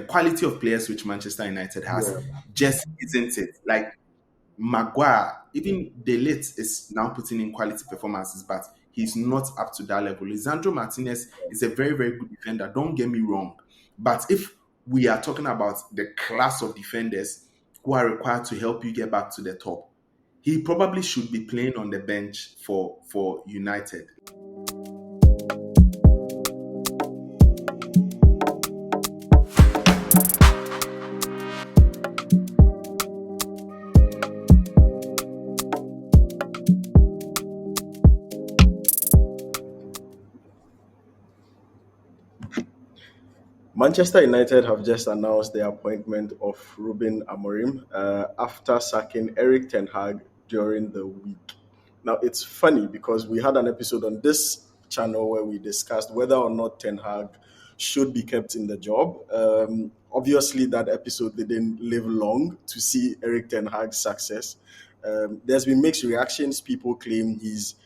quality of players which Manchester United has Yeah. just isn't it. Like Maguire, even Delete is now putting in quality performances, but he's not up to that level. Lisandro Martinez is a very, very good defender. Don't get me wrong. But if we are talking about the class of defenders who are required to help you get back to the top, he probably should be playing on the bench for United. Manchester United have just announced the appointment of Ruben Amorim after sacking Eric Ten Hag during the week. Now, it's funny because we had an episode on this channel where we discussed whether or not Ten Hag should be kept in the job. Obviously, that episode didn't live long to see Eric Ten Hag's success. There's been mixed reactions. People claim he's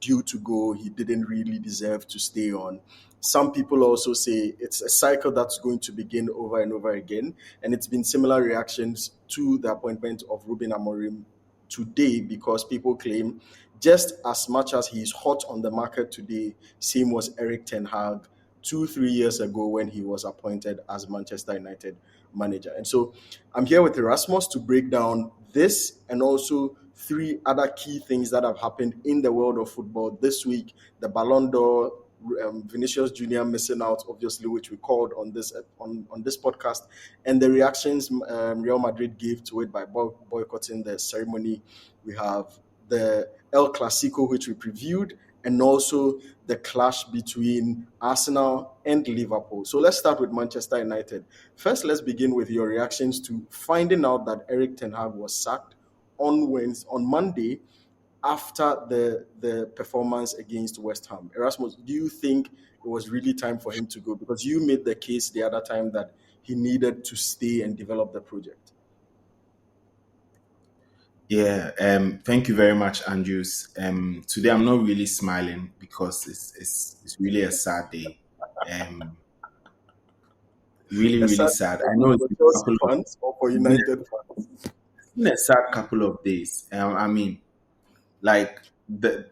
due to go. He didn't really deserve to stay on. Some people also say it's a cycle that's going to begin over and over again. And it's been similar reactions to the appointment of Ruben Amorim today, because people claim just as much as he's hot on the market today, same was Eric Ten Hag 2-3 years ago when he was appointed as Manchester United manager. And so I'm here with Erasmus to break down this and also three other key things that have happened in the world of football this week: the Ballon d'Or, Vinicius Jr. missing out, obviously, which we called on this podcast, and the reactions Real Madrid gave to it by boycotting the ceremony. We have the El Clasico, which we previewed, and also the clash between Arsenal and Liverpool. So let's start with Manchester United. First, let's begin with your reactions to finding out that Eric Ten Hag was sacked on Monday after the performance against West Ham. Erasmus, do you think it was really time for him to go? Because you made the case the other time that he needed to stay and develop the project. Yeah, thank you very much, Andrews. Today I'm not really smiling because it's really a sad day. Really, really sad. I know it's for been a Chelsea couple of fans or for United fans. it's been a sad couple of days. I mean, like the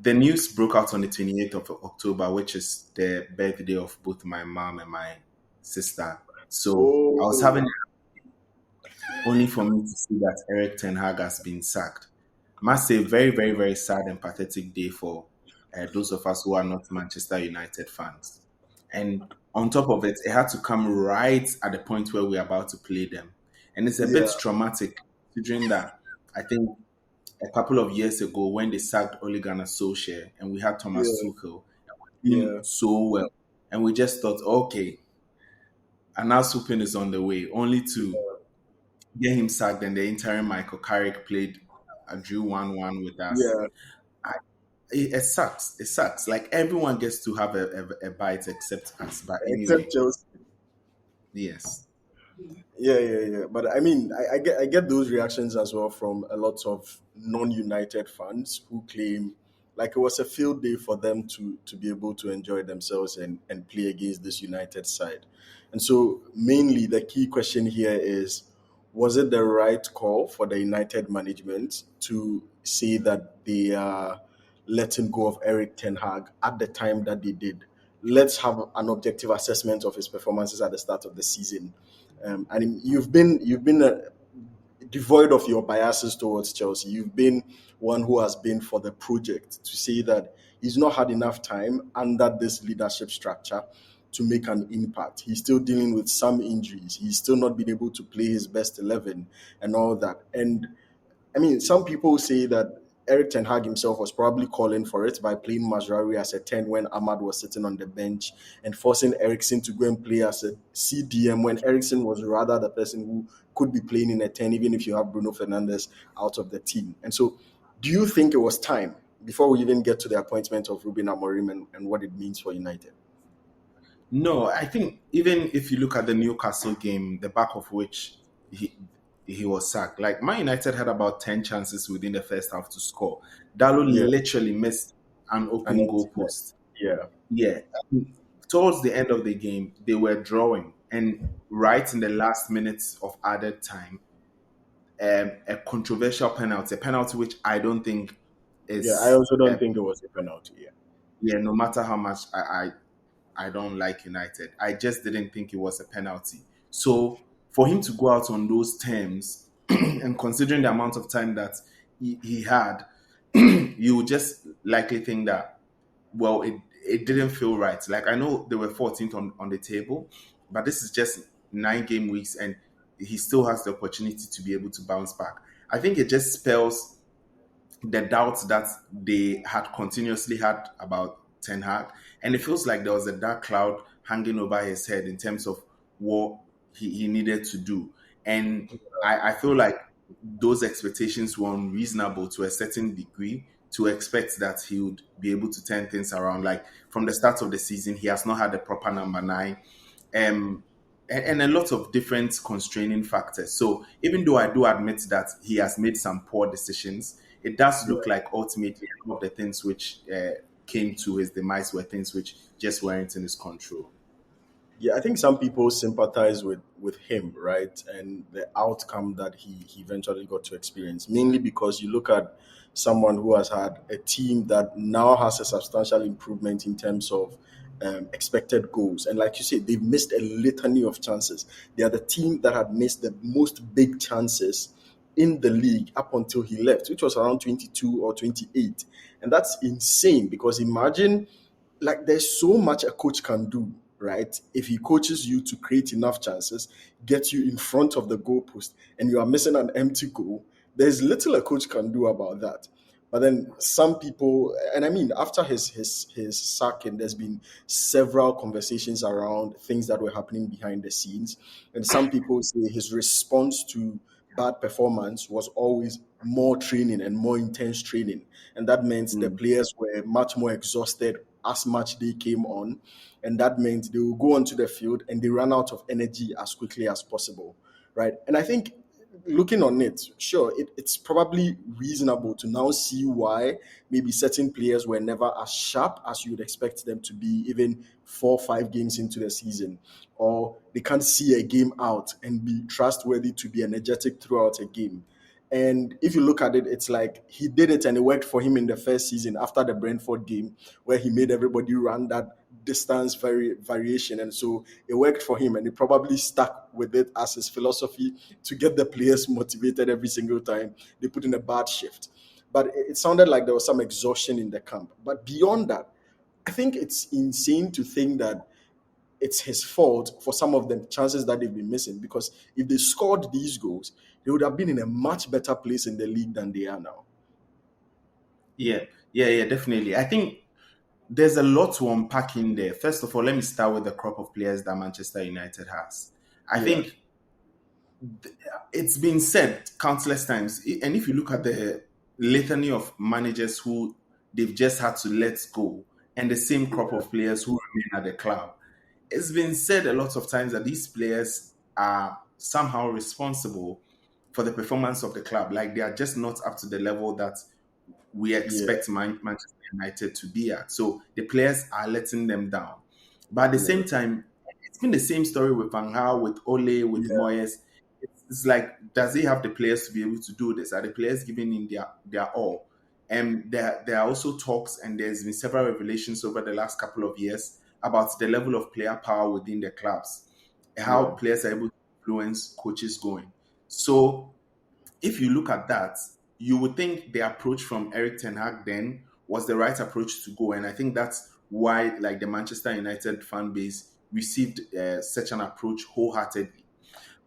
news broke out on the 28th of October, which is the birthday of both my mom and my sister. So I was having only for me to see that Eric Ten Hag has been sacked. Must say, very, very, very sad and pathetic day for those of us who are not Manchester United fans. And on top of it, it had to come right at the point where we're about to play them. And it's a bit traumatic, considering that I think a couple of years ago when they sacked Ole Gunnar Solskjaer and we had Thomas Tuchel, doing so well. And we just thought, okay, and now swooping is on the way, only to get him sacked, and the interim Michael Carrick played and drew 1-1 with us. Yeah. It sucks. It sucks. Like everyone gets to have a bite except us. But anyway, Except Chelsea. yes. Yeah. But I mean, I get those reactions as well from a lot of non-United fans who claim like it was a field day for them to be able to enjoy themselves and play against this United side. And so mainly the key question here is, was it the right call for the United management to say that they are letting go of Eric Ten Hag at the time that they did? Let's have an objective assessment of his performances at the start of the season. And you've been devoid of your biases towards Chelsea. You've been one who has been for the project, to say that he's not had enough time under this leadership structure to make an impact. He's still dealing with some injuries. He's still not been able to play his best 11 and all that. And I mean, some people say that Eric Ten Hag himself was probably calling for it by playing Mazraoui as a 10 when Ahmad was sitting on the bench, and forcing Eriksen to go and play as a CDM when Eriksen was rather the person who could be playing in a 10, even if you have Bruno Fernandes out of the team. And so, do you think it was time, before we even get to the appointment of Ruben Amorim and what it means for United? No, I think even if you look at the Newcastle game, the back of which he was sacked. Like Man United had about 10 chances within the first half to score. Dalot literally missed an open goal post. Yeah. Yeah. Towards the end of the game, they were drawing. and right in the last minutes of added time, a controversial penalty, a penalty which I don't think Yeah, I is, also don't think it was a penalty. Yeah. yeah, no matter how much I don't like United, I just didn't think it was a penalty. So for him to go out on those terms, and considering the amount of time that he had, you would just likely think that, well, it didn't feel right. Like, I know they were 14th on the table, but this is just 9 game weeks, and he still has the opportunity to be able to bounce back. I think it just spells the doubts that they had continuously had about Ten Hag, and it feels like there was a dark cloud hanging over his head in terms of what he needed to do. And I feel like those expectations were unreasonable to a certain degree, to expect that he would be able to turn things around. Like, from the start of the season, he has not had a proper number nine. Um, and a lot of different constraining factors. So even though I do admit that he has made some poor decisions, it does look like ultimately all of the things which came to his demise were things which just weren't in his control. Yeah, I think some people sympathize with him, right, and the outcome that he eventually got to experience. Mainly because you look at someone who has had a team that now has a substantial improvement in terms of expected goals, and like you said, they've missed a litany of chances. They are the team that had missed the most big chances in the league up until he left, which was around 22 or 28, and that's insane. Because imagine, like, there's so much a coach can do, right? If he coaches you to create enough chances, get you in front of the goalpost, and you are missing an empty goal, there's little a coach can do about that. But then some people, and I mean, after his sacking, there's been several conversations around things that were happening behind the scenes, and some people say his response to bad performance was always more training and more intense training, and that meant the Mm. players were much more exhausted as much they came on, and that meant they will go onto the field and they ran out of energy as quickly as possible, right? And I think, looking on it, sure, it's probably reasonable to now see why maybe certain players were never as sharp as you would expect them to be, even 4 or 5 games into the season, or they can't see a game out and be trustworthy to be energetic throughout a game. And if you look at it, it's like he did it and it worked for him in the first season after the Brentford game, where he made everybody run that distance variation. And so it worked for him, and he probably stuck with it as his philosophy to get the players motivated every single time they put in a bad shift. But it sounded like there was some exhaustion in the camp. But beyond that, I think it's insane to think that it's his fault for some of the chances that they've been missing. Because if they scored these goals, they would have been in a much better place in the league than they are now. Yeah, yeah, definitely. I think there's a lot to unpack in there. First of all, let me start with the crop of players that Manchester United has. I Yeah, think it's been said countless times, and if you look at the litany of managers who they've just had to let go, and the same crop yeah, of players who remain at the club, it's been said a lot of times that these players are somehow responsible for the performance of the club. Like, they are just not up to the level that we yeah, expect Manchester United to be at. So the players are letting them down. But at the yeah, same time, it's been the same story with Van Gaal, with Ole, with yeah, Moyes. It's like, does he have the players to be able to do this? Are the players giving in their all? And there are also talks, and there's been several revelations over the last couple of years about the level of player power within the clubs, how yeah, players are able to influence coaches going. So if you look at that, you would think the approach from Eric Ten Hag then was the right approach to go, and I think that's why, like, the Manchester United fan base received such an approach wholeheartedly.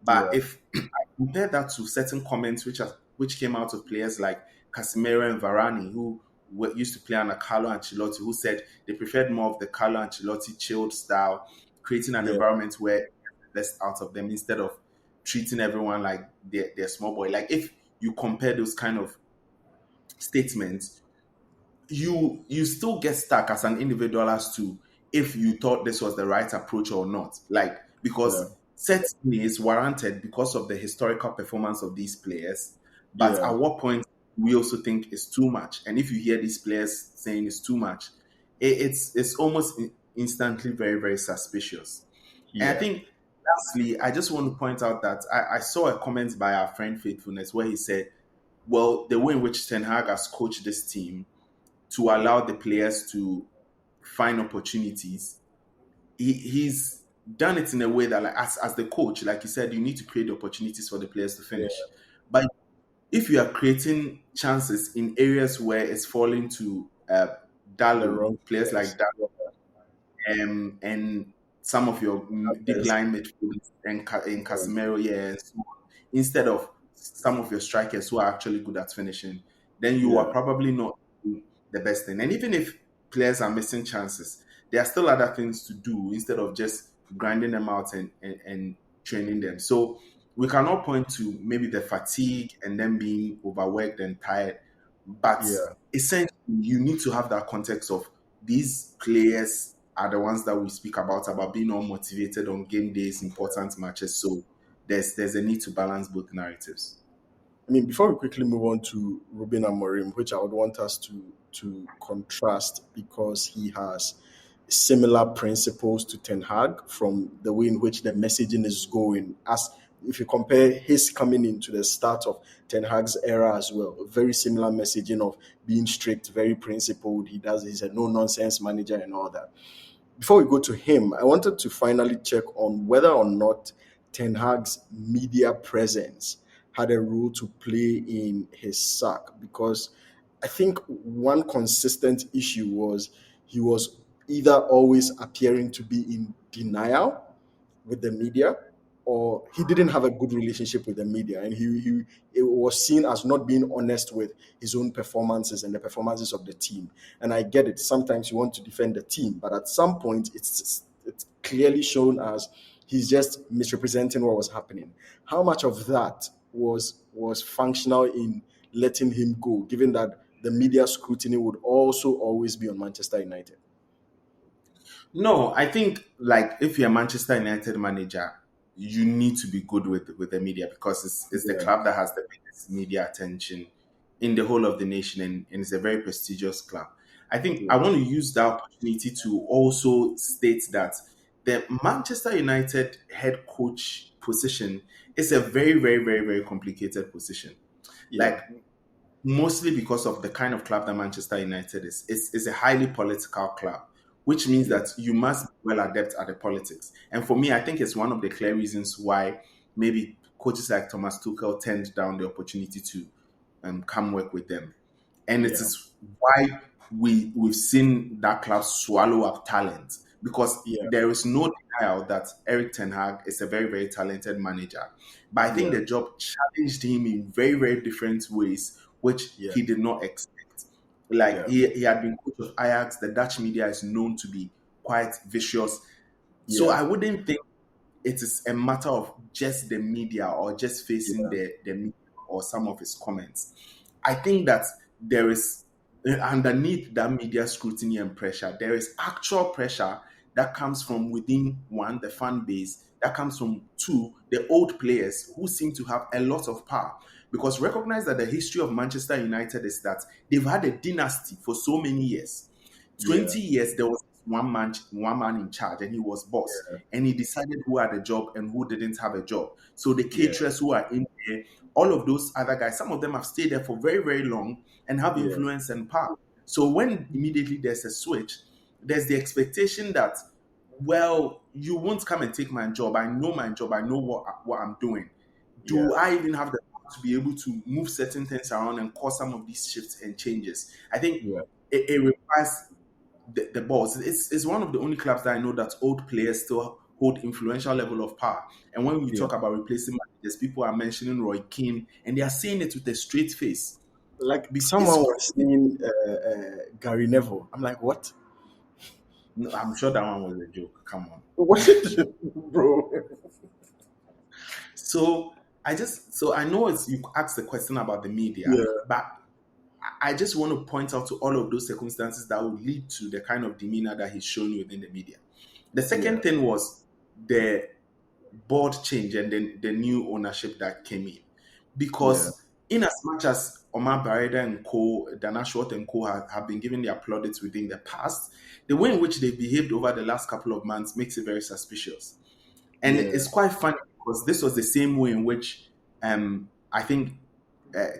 But yeah, if I compare that to certain comments which came out of players like Casemiro and Varane, who used to play under Carlo Ancelotti, who said they preferred more of the Carlo Ancelotti chilled style, creating an yeah, environment where less out of them instead of treating everyone like they're small boy. Like, if you compare those kind of statements, you still get stuck as an individual as to if you thought this was the right approach or not. Like, yeah, because certainly it's warranted because of the historical performance of these players, but yeah, at what point we also think it's too much? And if you hear these players saying it's too much, it's almost instantly very, very suspicious. And I yeah, think lastly, I just want to point out that I saw a comment by our friend Faithfulness where he said, well, the way in which Ten Hag has coached this team to allow the players to find opportunities, he's done it in a way that, like, as the coach, like you said, you need to create opportunities for the players to Yeah, finish. But if you are creating chances in areas where it's falling to the Dalo, wrong players like players. Dalo, and some of your deep Yes. line midfielders and in Yeah, Casemiro, yeah, and so on, instead of some of your strikers who are actually good at finishing, then you are yeah, probably not doing the best thing. And even if players are missing chances, there are still other things to do instead of just grinding them out and training them. So we cannot point to maybe the fatigue and them being overworked and tired, but yeah. essentially you need to have that context of these players are the ones that we speak about being all motivated on game days, important matches. So there's a need to balance both narratives. I mean, before we quickly move on to Ruben Amorim, which I would want us to contrast because he has similar principles to Ten Hag from the way in which the messaging is going. As if you compare his coming into the start of Ten Hag's era as well, very similar messaging of being strict, very principled. He's a no nonsense manager and all that. Before we go to him, I wanted to finally check on whether or not Ten Hag's media presence had a role to play in his sack, because I think one consistent issue was he was either always appearing to be in denial with the media, or he didn't have a good relationship with the media, and he it was seen as not being honest with his own performances and the performances of the team. And I get it, sometimes you want to defend the team, but at some point it's clearly shown as he's just misrepresenting what was happening. How much of that was functional in letting him go, given that the media scrutiny would also always be on Manchester United? No, I think, like, if you're a Manchester United manager, you need to be good with the media because it's the Yeah, club that has the biggest media attention in the whole of the nation, and it's a very prestigious club. I think I yeah, want to use that opportunity to also state that the Manchester United head coach position is a very, very, very, very complicated position. yeah, Like, mostly because of the kind of club that Manchester United is. It's a highly political club, which means yeah, that you must be well adept at the politics. And for me, I think it's one of the clear reasons why maybe coaches like Thomas Tuchel turned down the opportunity to come work with them. And it yeah, is why we've seen that club swallow up talent, because yeah, there is no denial that Eric Ten Hag is a very, very talented manager. But I think yeah, the job challenged him in very, very different ways, which yeah, he did not expect. Like, yeah, he had been coach of Ajax. The Dutch media is known to be quite vicious. So yeah, I wouldn't think it is a matter of just the media or just facing yeah, the media or some of his comments. I think that there is, underneath that media scrutiny and pressure, there is actual pressure that comes from within, one, the fan base, that comes from, two, the old players who seem to have a lot of power. Because recognize that the history of Manchester United is that they've had a dynasty for so many years. yeah, 20 years there was one man in charge, and he was boss, yeah, and he decided who had a job and who didn't have a job. So the yeah, caterers who are in there, all of those other guys, some of them have stayed there for very, very long and have yeah, influence and power. So when immediately there's a switch, there's the expectation that, well, you won't come and take my job. I know my job. I know what I'm doing. yeah, Do I even have the power to be able to move certain things around and cause some of these shifts and changes? I think yeah, it requires the boss. It's one of the only clubs that I know that old players still hold influential level of power. And when we yeah. talk about replacing managers, people are mentioning Roy Keane, and they are saying it with a straight face. Like It's someone was saying Gary Neville. I'm like, what? no, I'm sure that one was a joke. Come on. What is it, bro? So I know it's, you asked the question about the media, Yeah, but I just want to point out to all of those circumstances that would lead to the kind of demeanor that he's shown within the media. The yeah, second thing was the board change and then the new ownership that came in. yeah, Because in as much as Omar Barreda and co, Dana Schwartz and co have been given their plaudits within the past, the way in which they behaved over the last couple of months makes it very suspicious. And Yeah. it's quite funny because this was the same way in which I think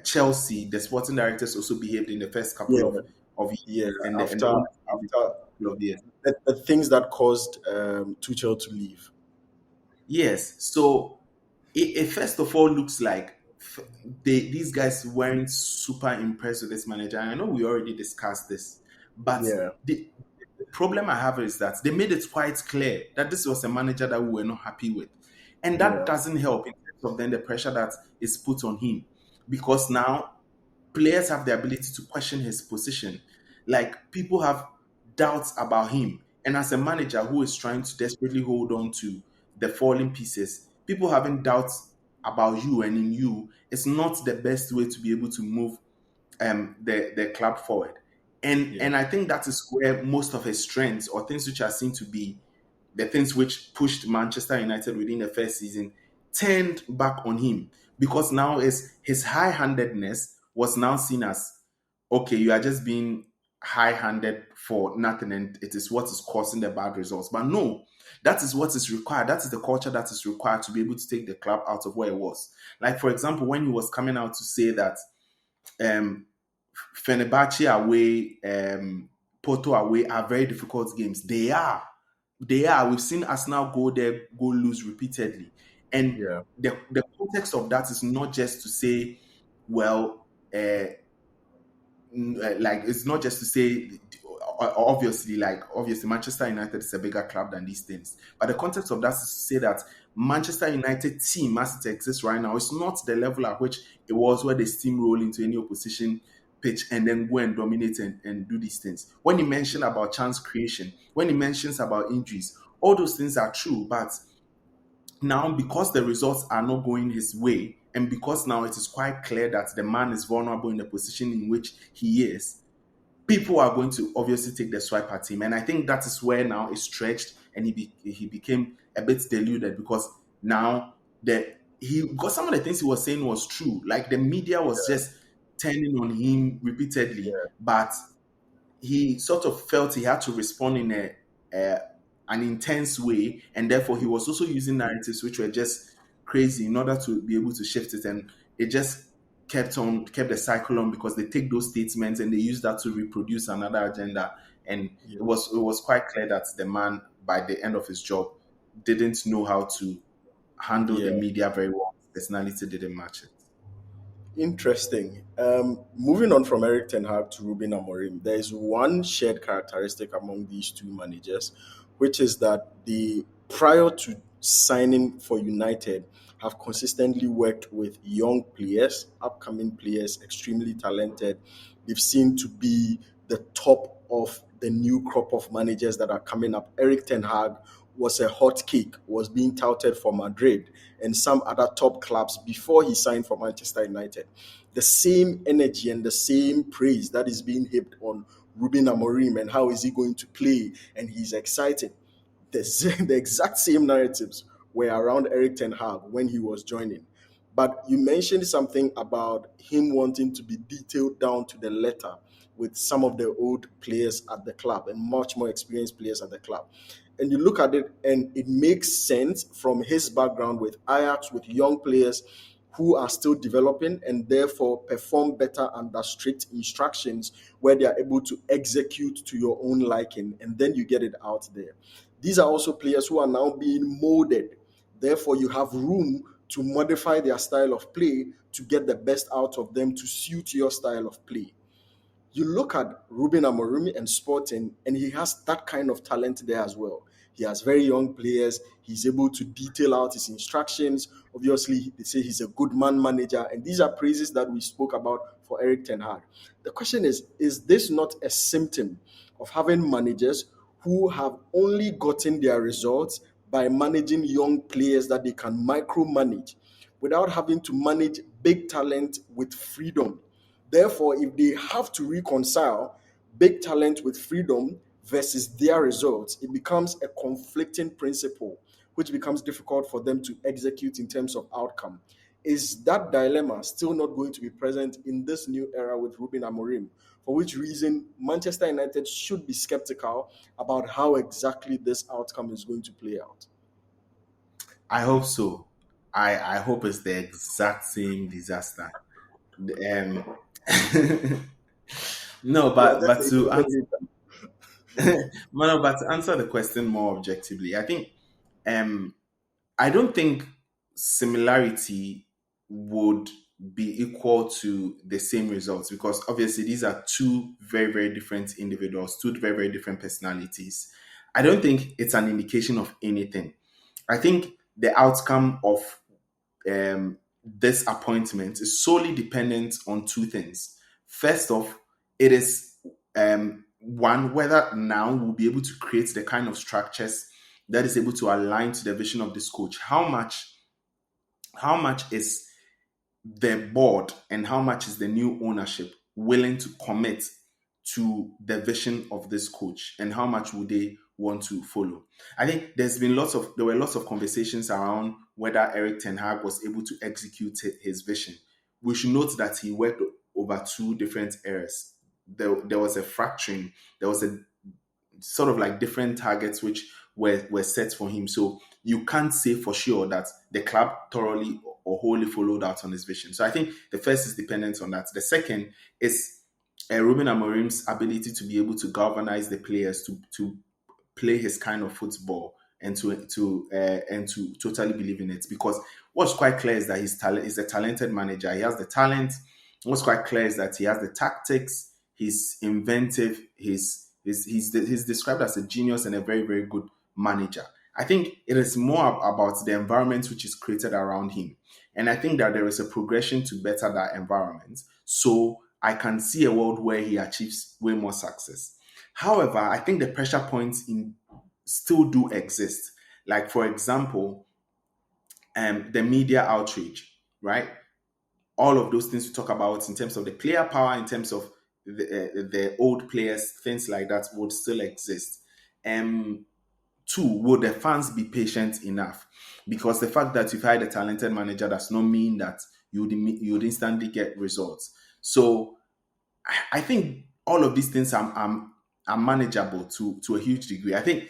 Chelsea, the sporting directors, also behaved in the first couple Yeah. of years, Yeah. and After almost every after couple of years. the things that caused Tuchel to leave. Yes. So it first of all looks like these guys weren't super impressed with this manager. And I know we already discussed this, but Yeah. the problem I have is that they made it quite clear that this was a manager that we were not happy with. And that Yeah. doesn't help in terms of then the pressure that is put on him. Because now players have the ability to question his position. Like people have doubts about him. And as a manager who is trying to desperately hold on to the falling pieces, people having doubts about you and in you is not the best way to be able to move the club forward. Yeah. And I think that is where most of his strengths or things which are seen to be the things which pushed Manchester United within the first season turned back on him because now is his high-handedness was now seen as okay, you are just being high-handed for nothing, and it is what is causing the bad results. But no, that is what is required. That is the culture that is required to be able to take the club out of where it was. Like for example, when he was coming out to say that um, Fenerbahce away, Porto away are very difficult games. They are. They are. We've seen Arsenal go there, go lose repeatedly. And Yeah. the context of that is not just to say, well, like it's not just to say obviously Manchester United is a bigger club than these things, but the context of that is to say that Manchester United team as it exists right now is not the level at which it was where they steamroll into any opposition pitch and then go and dominate and do these things. When he mentioned about chance creation, when he mentions about injuries, all those things are true, but now because the results are not going his way and because now it is quite clear that the man is vulnerable in the position in which he is, people are going to obviously take the swipe at him. And I think that is where now it stretched and he became a bit deluded because now because some of the things he was saying was true. Like the media was just turning on him repeatedly, Yeah. but he sort of felt he had to respond in a an intense way, and therefore he was also using narratives which were just crazy in order to be able to shift it, and it just kept the cycle on because they take those statements and they use that to reproduce another agenda, and Yeah. it was quite clear that the man by the end of his job didn't know how to handle the Yeah. media very well. His personality didn't match it. Interesting. Moving on from Eric Ten Hag to Ruben Amorim, there is one shared characteristic among these two managers, which is that they, prior to signing for United, have consistently worked with young players, upcoming players, extremely talented. They've seemed to be the top of the new crop of managers that are coming up. Eric Ten Hag was a hot cake, was being touted for Madrid and some other top clubs before he signed for Manchester United. The same energy and the same praise that is being heaped on Ruben Amorim and how is he going to play and he's excited. The exact same narratives were around Eric Ten Hag when he was joining. But you mentioned something about him wanting to be detailed down to the letter with some of the old players at the club and much more experienced players at the club. And you look at it and it makes sense from his background with Ajax, with young players who are still developing and therefore perform better under strict instructions where they are able to execute to your own liking and then you get it out there. These are also players who are now being molded. Therefore, you have room to modify their style of play to get the best out of them to suit your style of play. You look at Ruben Amorim and Sporting, and he has that kind of talent there as well. He has very young players. He's able to detail out his instructions. Obviously, they say he's a good man manager, and these are praises that we spoke about for Eric Ten Hag. The question is this not a symptom of having managers who have only gotten their results by managing young players that they can micromanage without having to manage big talent with freedom? Therefore, if they have to reconcile big talent with freedom versus their results, it becomes a conflicting principle, which becomes difficult for them to execute in terms of outcome. Is that dilemma still not going to be present in this new era with Ruben Amorim? For which reason, Manchester United should be skeptical about how exactly this outcome is going to play out. I hope so. I hope it's the exact same disaster. Um, no, Yeah, but definitely. to Let answer, me no, but to answer the question more objectively, I think um, I don't think similarity would be equal to the same results, because obviously these are two very, very different individuals, two very, very different personalities. I don't think it's an indication of anything. I think the outcome of this appointment is solely dependent on two things. First off, it is one, whether now we'll be able to create the kind of structures that is able to align to the vision of this coach. How much is the board and how much is the new ownership willing to commit to the vision of this coach, and how much would they want to follow? I think there were lots of conversations around whether Eric Ten Hag was able to execute his vision. We should note that he worked over two different eras. There was a fracturing, there was a sort of like different targets which were set for him. So you can't say for sure that the club thoroughly or wholly followed out on his vision. So I think the first is dependent on that. The second is Ruben Amorim's ability to be able to galvanize the players to play his kind of football and to totally believe in it. Because what's quite clear is that he's a talented manager. He has the talent. What's quite clear is that he has the tactics. He's inventive. He's described as a genius and a very, very good manager. I think it is more about the environment which is created around him. And I think that there is a progression to better that environment. So I can see a world where he achieves way more success. However, I think the pressure points in still do exist. Like, for example, the media outreach, right? All of those things we talk about in terms of the player power, in terms of the old players, things like that would still exist. Two, will the fans be patient enough? Because the fact that you've hired a talented manager does not mean that you would instantly get results. So I think all of these things are manageable to a huge degree. I think,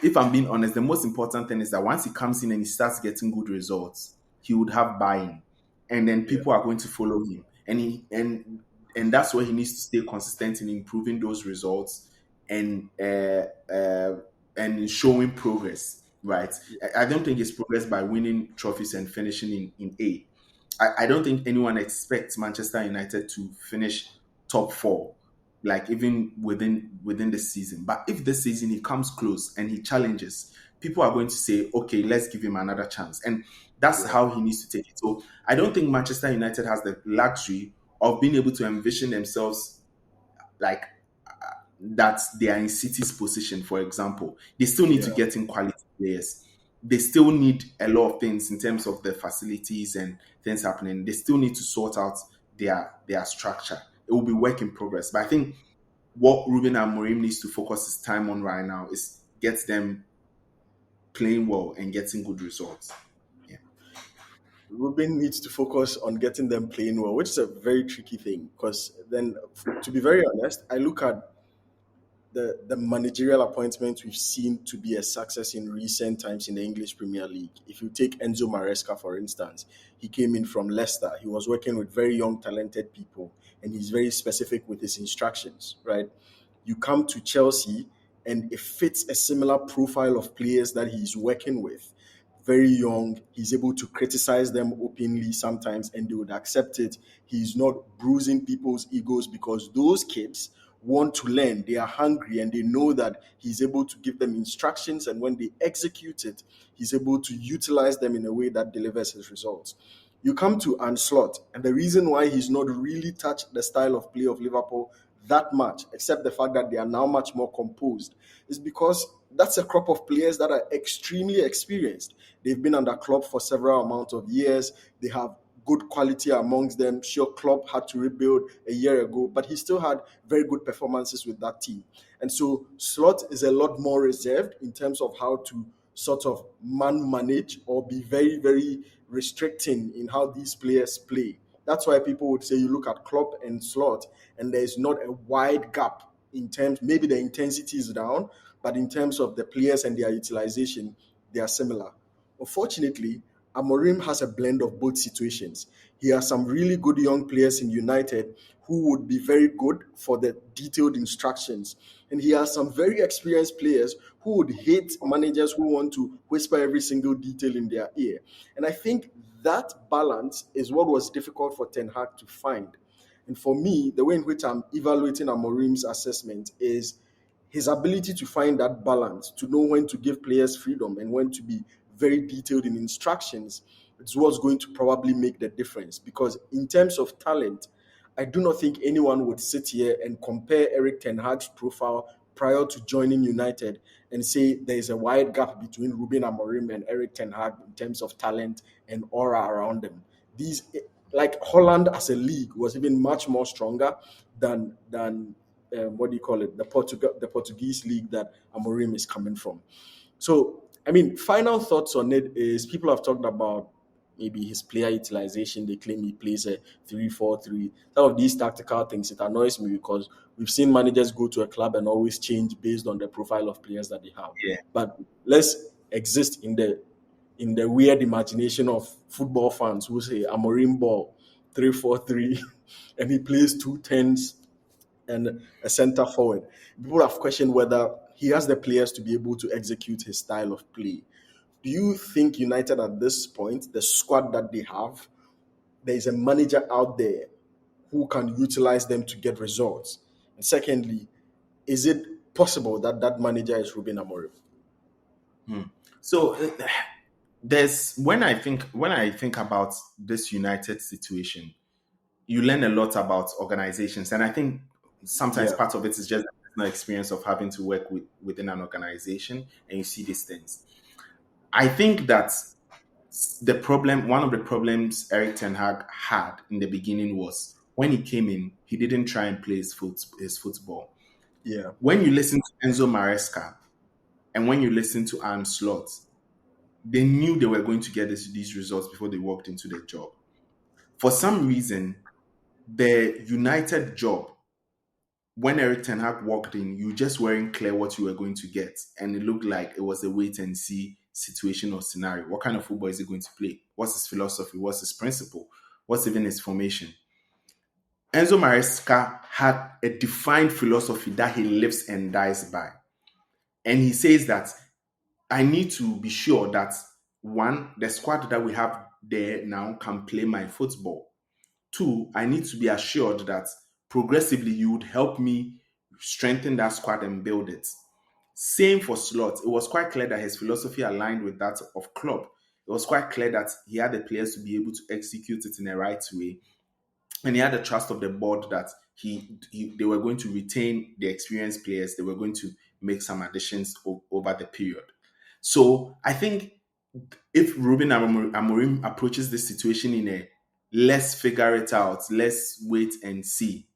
if I'm being honest, the most important thing is that once he comes in and he starts getting good results, he would have buy-in, and then Yeah, people are going to follow him, and that's where he needs to stay consistent in improving those results and and showing progress. Right? yeah, I don't think it's progress by winning trophies and finishing in A. I don't think anyone expects Manchester United to finish top four, like even within the season. But if this season he comes close and he challenges, people are going to say, okay, let's give him another chance. And that's yeah, how he needs to take it. So I don't think Manchester United has the luxury of being able to envision themselves like that they are in City's position, for example. They still need to yeah. get in quality players. They still need a lot of things in terms of the facilities and things happening. They still need to sort out their structure. It will be work in progress. But I think what Ruben Amorim needs to focus his time on right now is get them playing well and getting good results. Yeah. Ruben needs to focus on getting them playing well, which is a very tricky thing. Because then, to be very honest, I look at the managerial appointments we've seen to be a success in recent times in the English Premier League. If you take Enzo Maresca, for instance, he came in from Leicester. He was working with very young, talented people, and he's very specific with his instructions, right? You come to Chelsea, and it fits a similar profile of players that he's working with. Very young, he's able to criticize them openly sometimes, and they would accept it. He's not bruising people's egos because those kids want to learn. They are hungry and they know that he's able to give them instructions, and when they execute it, he's able to utilize them in a way that delivers his results. You come to Anslot, and the reason why he's not really touched the style of play of Liverpool that much, except the fact that they are now much more composed, is because that's a crop of players that are extremely experienced. They've been under Klopp for several amount of years. They have good quality amongst them. Sure, Klopp had to rebuild a year ago, but he still had very good performances with that team. And so Slot is a lot more reserved in terms of how to sort of man manage or be very, very restricting in how these players play. That's why people would say you look at Klopp and Slot, and there's not a wide gap in terms, maybe the intensity is down, but in terms of the players and their utilization, they are similar. Unfortunately, Amorim has a blend of both situations. He has some really good young players in United who would be very good for the detailed instructions. And he has some very experienced players who would hate managers who want to whisper every single detail in their ear. And I think that balance is what was difficult for Ten Hag to find. And for me, the way in which I'm evaluating Amorim's assessment is his ability to find that balance, to know when to give players freedom and when to be very detailed in instructions, is what's going to probably make the difference. Because in terms of talent, I do not think anyone would sit here and compare Eric Ten Hag's profile prior to joining United and say there is a wide gap between Ruben Amorim and Eric Ten Hag in terms of talent and aura around them. These, like Holland as a league, was even much more stronger than what do you call it, the Portuguese league that Amorim is coming from. So, I mean, final thoughts on it is people have talked about maybe his player utilization. They claim he plays a 3-4-3. Some of these tactical things, it annoys me because we've seen managers go to a club and always change based on the profile of players that they have. Yeah. But let's exist in the weird imagination of football fans who say Amorim ball 3-4-3 and he plays two tens and a center forward. People have questioned whether he has the players to be able to execute his style of play. Do you think United at this point, the squad that they have, there is a manager out there who can utilize them to get results? And secondly, is it possible that that manager is Ruben Amorim? Hmm. So there's when I think about this United situation, you learn a lot about organizations, and I think sometimes Yeah, part of it is just the personal experience of having to work within an organization, and you see these things. I think that one of the problems Eric Ten Hag had in the beginning was when he came in, he didn't try and play his football. yeah, When you listen to Enzo Maresca and when you listen to Arne Slot, they knew they were going to get these results before they walked into the job. For some reason, the United job, when Eric Ten Hag walked in, you just weren't clear what you were going to get. And it looked like it was a wait and see situation or scenario. What kind of football is he going to play? What's his philosophy? What's his principle? What's even his formation? Enzo Maresca had a defined philosophy that he lives and dies by. And he says that I need to be sure that one, the squad that we have there now can play my football. Two, I need to be assured that progressively you would help me strengthen that squad and build it. Same for Slot. It was quite clear that his philosophy aligned with that of Klopp. It was quite clear that he had the players to be able to execute it in the right way, and he had the trust of the board that they were going to retain the experienced players. They were going to make some additions over the period. So I think if Ruben Amorim approaches this situation in a let's figure it out, let's wait and see,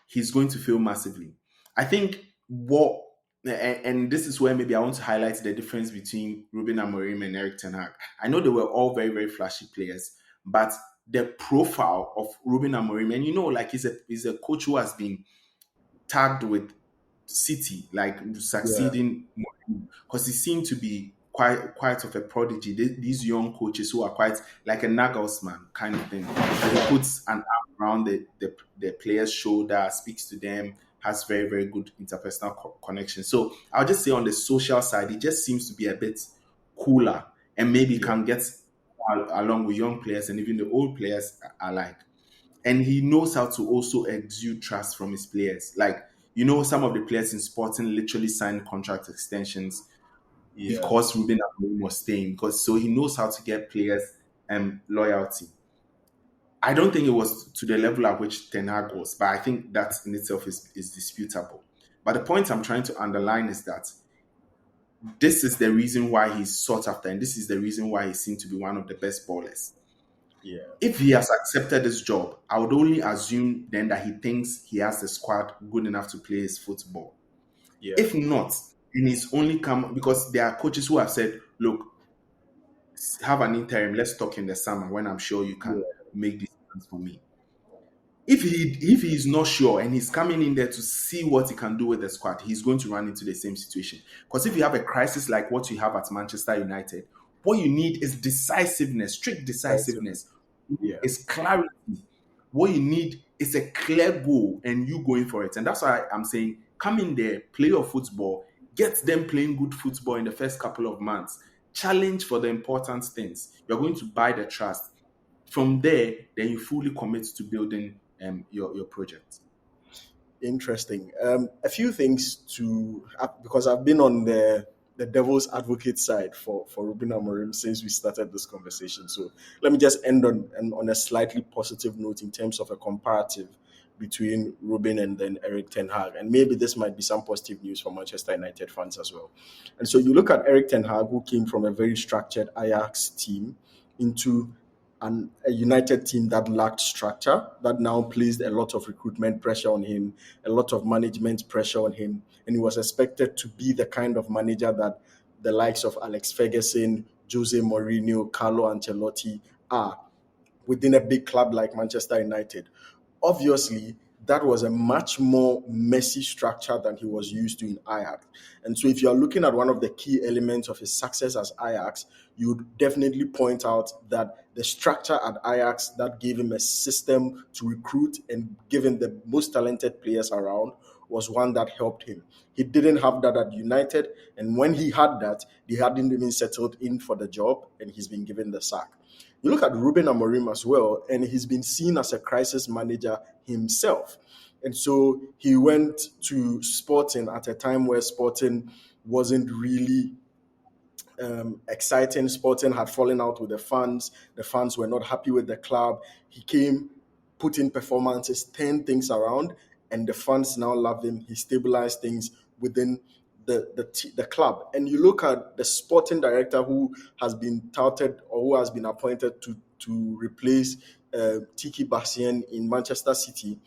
he's going to fail massively. I think and this is where maybe I want to highlight the difference between Ruben Amorim and Eric Ten Hag. I know they were all very, very flashy players, but the profile of Ruben Amorim, and like he's a coach who has been tagged with City, like yeah, succeeding, because he seemed to be quite of a prodigy. These young coaches who are quite like a Nagelsmann kind of thing. He puts an arm around the player's shoulder, speaks to them, has very, very good interpersonal connection. So I'll just say on the social side, he just seems to be a bit cooler and maybe yeah, can get along with young players and even the old players alike. And he knows how to also exude trust from his players. Like, some of the players in Sporting literally signed contract extensions yeah, because Ruben Amorim was staying. Because so he knows how to get players loyalty. I don't think it was to the level at which Ten Hag was, but I think that in itself is disputable. But the point I'm trying to underline is that this is the reason why he's sought after, and this is the reason why he seemed to be one of the best ballers. yeah, If he has accepted this job, I would only assume then that he thinks he has the squad good enough to play his football. yeah, If not, and he's only come because there are coaches who have said, look, have an interim, let's talk in the summer when I'm sure you can yeah, make this plans for me. If he's not sure and he's coming in there to see what he can do with the squad, he's going to run into the same situation. Because if you have a crisis like what you have at Manchester United, What you need is decisiveness, strict Decisively. decisiveness. Yeah. Is clarity. What you need is a clear goal and you going for it. And that's why I'm saying come in there, play your football, get them playing good football in the first couple of months. Challenge for the important things. You're going to buy the trust. From there, then you fully commit to building your project. Interesting. A few things to because I've been on the devil's advocate side for Ruben Amorim since we started this conversation. So let me just end on a slightly positive note in terms of a comparative between Ruben and then Eric Ten Hag, and maybe this might be some positive news for Manchester United fans as well. And so you look at Eric Ten Hag, who came from a very structured Ajax team into a United team that lacked structure, that now placed a lot of recruitment pressure on him, a lot of management pressure on him, and he was expected to be the kind of manager that the likes of Alex Ferguson, Jose Mourinho, Carlo Ancelotti are within a big club like Manchester United. Obviously, that was a much more messy structure than he was used to in Ajax. And so, if you are looking at one of the key elements of his success as Ajax, you would definitely point out that the structure at Ajax that gave him a system to recruit and give him the most talented players around was one that helped him. He didn't have that at United, and when he had that, he hadn't even settled in for the job, and he's been given the sack. You look at Ruben Amorim as well, and he's been seen as a crisis manager himself. And so he went to Sporting at a time where Sporting wasn't really exciting. Sporting had fallen out with the fans. The fans were not happy with the club. He came, put in performances, turned things around, and the fans now love him. He stabilized things within the club. And you look at the sporting director who has been touted or who has been appointed to replace Tiki Basien in Manchester City,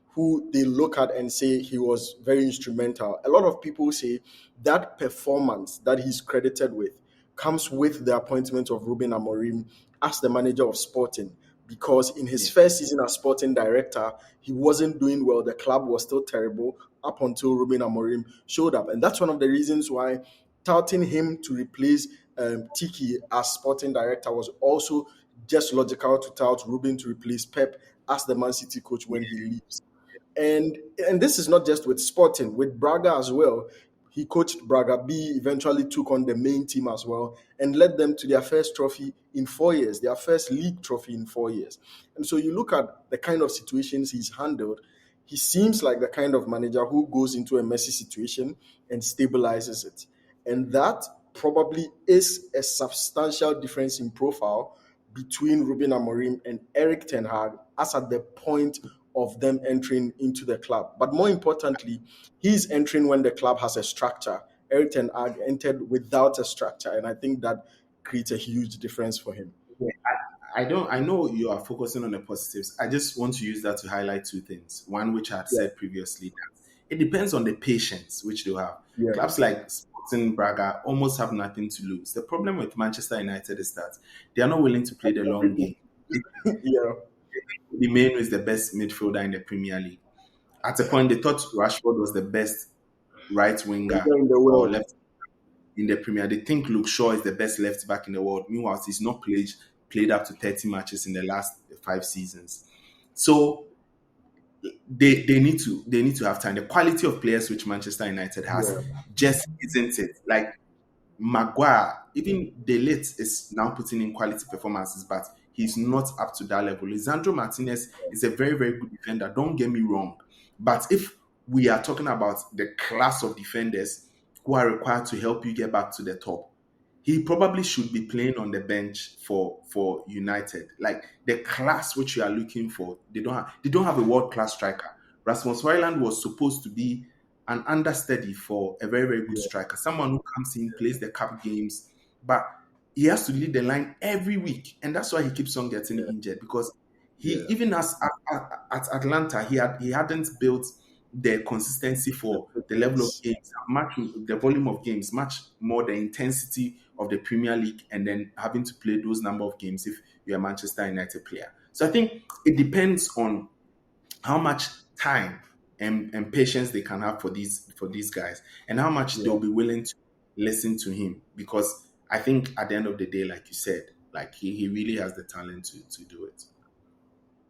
who they look at and say he was very instrumental. A lot of people say that performance that he's credited with comes with the appointment of Ruben Amorim as the manager of Sporting. Because in his Yeah. first season as sporting director, he wasn't doing well. The club was still terrible up until Ruben Amorim showed up. And that's one of the reasons why touting him to replace Tiki as sporting director was also just logical to tout Ruben to replace Pep as the Man City coach when he leaves. And this is not just with Sporting, with Braga as well. He coached Braga B, eventually took on the main team as well, and led them to their first trophy in 4 years, their first league trophy in 4 years. And so you look at the kind of situations he's handled, he seems like the kind of manager who goes into a messy situation and stabilizes it. And that probably is a substantial difference in profile between Ruben Amorim and Eric Ten Hag as at the point of them entering into the club. But more importantly, he's entering when the club has a structure. Eric Ten Hag entered without a structure, and I think that creates a huge difference for him. Yeah, I don't. I know you are focusing on the positives. I just want to use that to highlight two things. One, which I had Yeah, said previously, that it depends on the patience which they have. yeah, Clubs like Sporting Braga almost have nothing to lose. The problem with Manchester United is that they are not willing to play the long game. yeah, The main is the best midfielder in the Premier League. At a point, they thought Rashford was the best right winger in the or world. left in the Premier. They think Luke Shaw is the best left back in the world. Meanwhile, he's not played up to 30 matches in the last 5 seasons. So they need to have time. The quality of players which Manchester United has Yeah, just isn't it. Like Maguire, even Delete is now putting in quality performances, but he's not up to that level. Lisandro Martinez is a very, very good defender. Don't get me wrong. But if we are talking about the class of defenders who are required to help you get back to the top, he probably should be playing on the bench for United. Like the class which you are looking for, they don't have a world class striker. Rasmus Højlund was supposed to be an understudy for a very, very good yeah, striker, someone who comes in, plays the cup games, but he has to lead the line every week, and that's why he keeps on getting yeah, injured because he yeah. even as at Atlanta he hadn't built the consistency The for the level of fitness. games, much the volume of games, much more the intensity of the Premier League, and then having to play those number of games if you're a Manchester United player. So I think it depends on how much time and patience they can have for these guys and how much Yeah, they'll be willing to listen to him because I think at the end of the day, like you said, like he really has the talent to do it.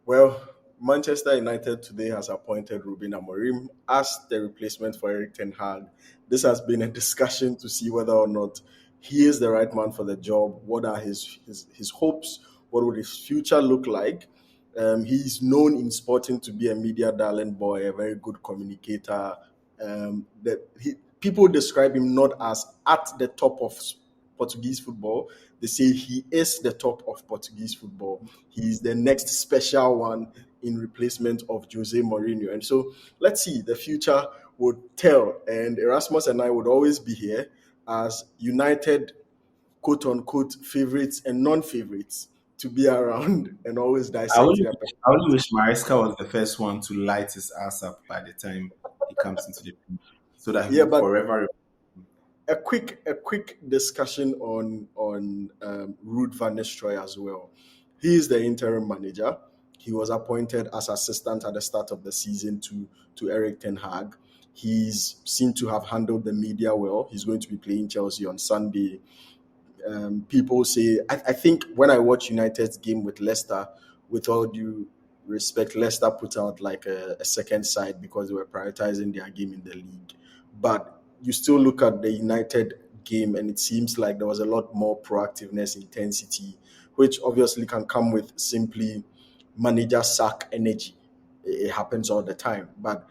Well, Manchester United today has appointed Ruben Amorim as the replacement for Eric Ten Hag. This has been a discussion to see whether or not he is the right man for the job. What are his hopes? What would his future look like? He's known in sporting to be a media darling boy, a very good communicator. People describe him not as at the top of Portuguese football. They say he is the top of Portuguese football. He's the next special one in replacement of Jose Mourinho. And so let's see, the future would tell. And Erasmus and I would always be here as United, quote unquote, favorites and non favorites to be around and always dissect their I only wish Maresca was the first one to light his ass up by the time he comes into the team, so that he yeah, will but forever. a quick discussion on Ruud van Nistelrooy as well. He is the interim manager. He was appointed as assistant at the start of the season to Eric Ten Hag. He's seen to have handled the media well. He's going to be playing Chelsea on Sunday. People say, I think when I watch United's game with Leicester, with all due respect, Leicester put out like a second side because they were prioritizing their game in the league. But you still look at the United game, and it seems like there was a lot more proactiveness, intensity, which obviously can come with simply manager sack energy. It happens all the time. But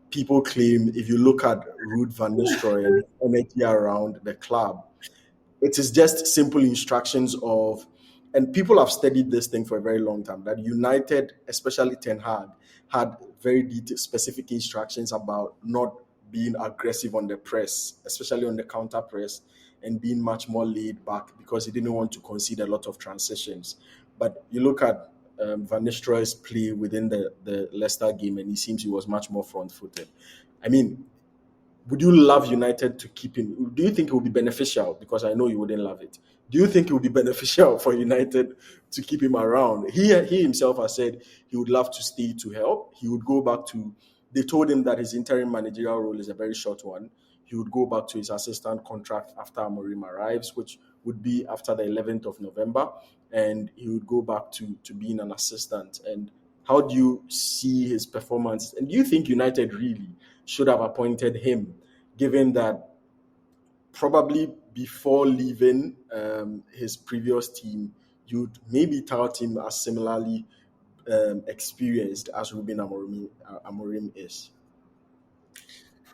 people claim if you look at Ruud van Nistelrooy and his energy around the club, it is just simple instructions of, and people have studied this thing for a very long time, that United, especially Ten Hag, had very detailed, specific instructions about not being aggressive on the press, especially on the counter press, and being much more laid back because he didn't want to concede a lot of transitions. But you look at Van Nistelrooy's play within the Leicester game, and he seems he was much more front-footed. I mean, would you love United to keep him? Do you think it would be beneficial? Because I know you wouldn't love it. Do you think it would be beneficial for United to keep him around? He himself has said he would love to stay to help. He would go back to. They told him that his interim managerial role is a very short one. He would go back to his assistant contract after Amorim arrives, which would be after the 11th of November, and he would go back to being an assistant. And how do you see his performance? And do you think United really should have appointed him, given that probably before leaving his previous team, you'd maybe tout him as similarly experienced as Ruben Amorim is?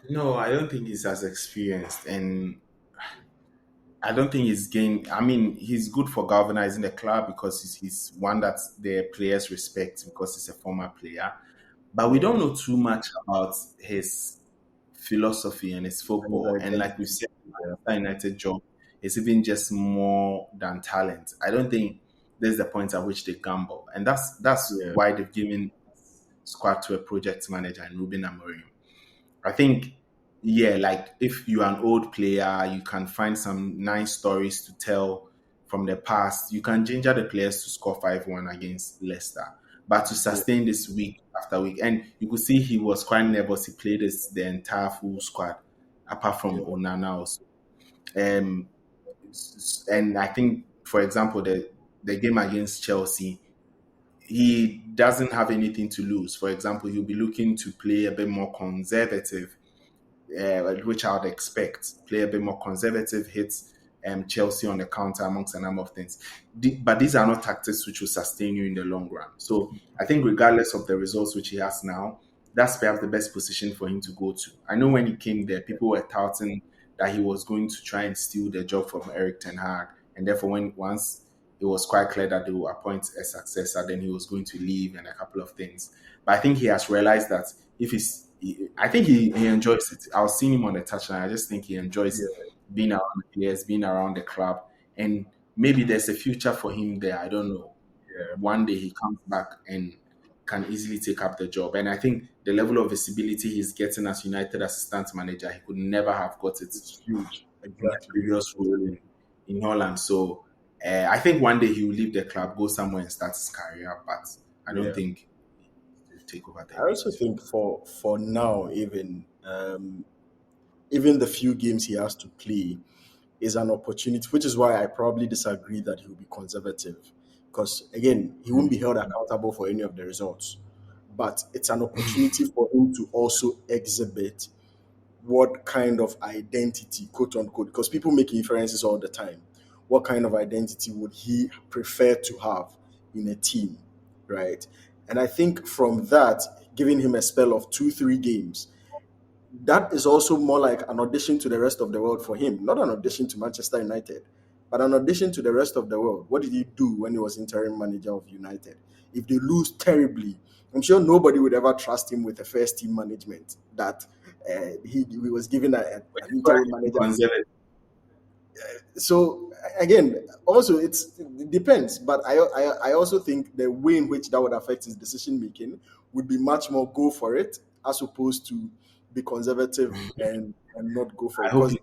No, I don't think he's as experienced, and I don't think he's gained. I mean, he's good for galvanizing the club because he's one that the players respect because he's a former player. But we don't know too much about his philosophy and his And his football. And like we identity. said, Yeah, Manchester United job is even just more than talent. I don't think there's the point at which they gamble, and that's yeah, why they've given squad to a project manager and Ruben Amorim. I think, yeah, like if you're an old player, you can find some nice stories to tell from the past. You can ginger the players to score 5-1 against Leicester. But to yeah, sustain this week after week, and you could see he was quite nervous. He played the entire full squad, apart from yeah, Onana also. Um, and I think, for example, the game against Chelsea, he doesn't have anything to lose. For example, he'll be looking to play a bit more conservative, which I would expect. Play a bit more conservative, hits Chelsea on the counter, amongst a number of things. But these are not tactics which will sustain you in the long run. So I think, regardless of the results which he has now, that's perhaps the best position for him to go to. I know when he came there, people were touting that he was going to try and steal the job from Eric Ten Hag, and therefore, when once it was quite clear that they will appoint a successor, then he was going to leave and a couple of things. But I think he has realized that if he's, I think he enjoys it. I was seeing him on the touchline. I just think he enjoys yeah, being around the players, being around the club, and maybe there's a future for him there. I don't know. yeah. One day he comes back and can easily take up the job. And I think the level of visibility he's getting as United assistant manager, he could never have got it It's huge. in the Exactly. previous role in Holland. So I think one day he will leave the club, go somewhere and start his career. But I don't Yeah. think he'll take over the I also league. think for now, even the few games he has to play, is an opportunity, which is why I probably disagree that he will be conservative. Because again, he won't be held accountable for any of the results. But it's an opportunity for him to also exhibit what kind of identity, quote unquote, because people make inferences all the time. What kind of identity would he prefer to have in a team, right? And I think from that, giving him a spell of 2, 3 games, that is also more like an audition to the rest of the world for him, not an audition to Manchester United, but an audition to the rest of the world. What did he do when he was interim manager of United? If they lose terribly, I'm sure nobody would ever trust him with the first team management. That he was given an interim manager. Conservative. So again, also it depends, but I also think the way in which that would affect his decision making would be much more go for it as opposed to be conservative and not go for I it. hope Because he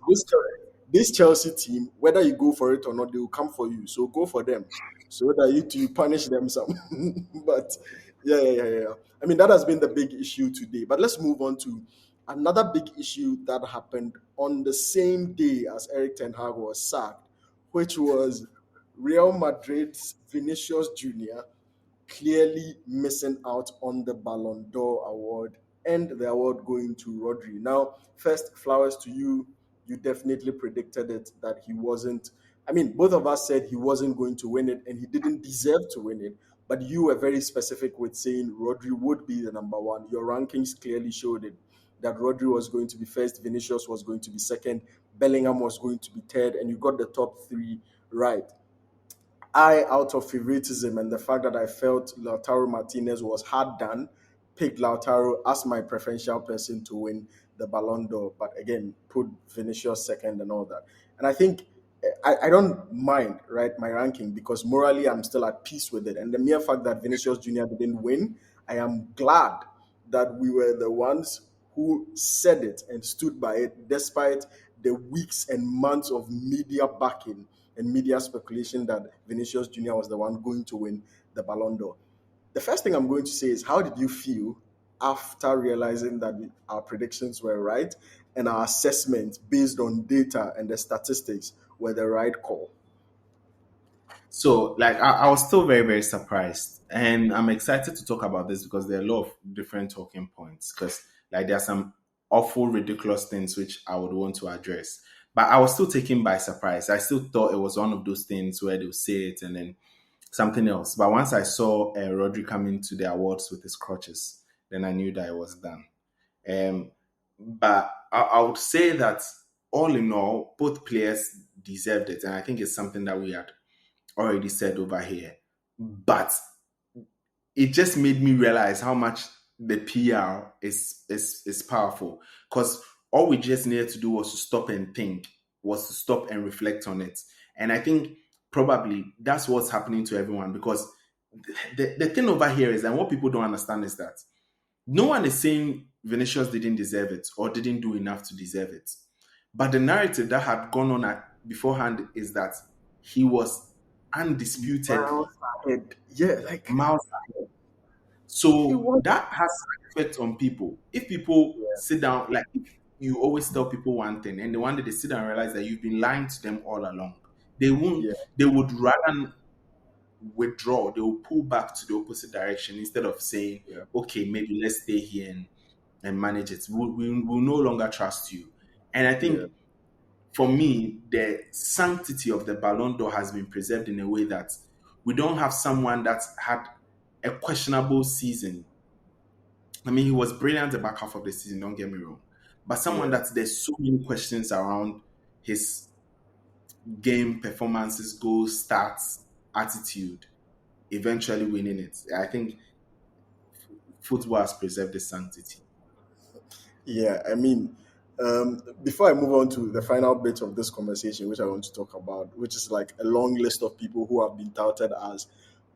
this Chelsea team, whether you go for it or not, they will come for you. So go for them, so that you punish them some. But yeah. I mean, that has been the big issue today. But let's move on to another big issue that happened on the same day as Eric Ten Hag was sacked, which was Real Madrid's Vinicius Jr. clearly missing out on the Ballon d'Or award and the award going to Rodri. Now, first, flowers to you. You definitely predicted it that he wasn't. I mean, both of us said he wasn't going to win it and he didn't deserve to win it. But you were very specific with saying Rodri would be the number one. Your rankings clearly showed it that Rodri was going to be first, Vinicius was going to be second, Bellingham was going to be third, and you got the top three right. I, out of favoritism and the fact that I felt Lautaro Martinez was hard done, picked Lautaro as my preferential person to win the Ballon d'Or. But again, put Vinicius second and all that. And I think I don't mind, right, my ranking because morally I'm still at peace with it. And the mere fact that Vinicius Jr. didn't win, I am glad that we were the ones who said it and stood by it despite the weeks and months of media backing and media speculation that Vinicius Jr. was the one going to win the Ballon d'Or. The first thing I'm going to say is, how did you feel after realizing that our predictions were right and our assessment based on data and the statistics were the right call? So, like, I was still very, very surprised. And I'm excited to talk about this because there are a lot of different talking points. Because, like, there are some awful, ridiculous things which I would want to address. But I was still taken by surprise. I still thought it was one of those things where they'll say it and then something else. But once I saw Rodri coming to the awards with his crutches, then I knew that it was done. Um, but I would say that all in all, both players deserved it. And I think it's something that we had already said over here. But it just made me realize how much the PR is powerful. Because all we just needed to do was to stop and think, was to stop and reflect on it. And I think probably that's what's happening to everyone. Because the thing over here is, and what people don't understand is that no one is saying Vinicius didn't deserve it or didn't do enough to deserve it. But the narrative that had gone on beforehand is that he was undisputed Miles ahead. Yeah, like miles ahead. he So was. that has an effect on people. If people sit down, like if you always tell people one thing, and the one that they sit down and realize that you've been lying to them all along, they won't. Yeah, They would rather withdraw. They will pull back to the opposite direction instead of saying, yeah, "Okay, maybe let's stay here and manage it. We'll no longer trust you." And I yeah, think for me, the sanctity of the Ballon d'Or has been preserved in a way that we don't have someone that's had a questionable season. I mean, he was brilliant the back half of the season, don't get me wrong. But someone yeah. that there's so many questions around his game performances, goals, stats, attitude, eventually winning it. I think football has preserved the sanctity. Yeah, I mean, before I move on to the final bit of this conversation, which I want to talk about, which is like a long list of people who have been touted as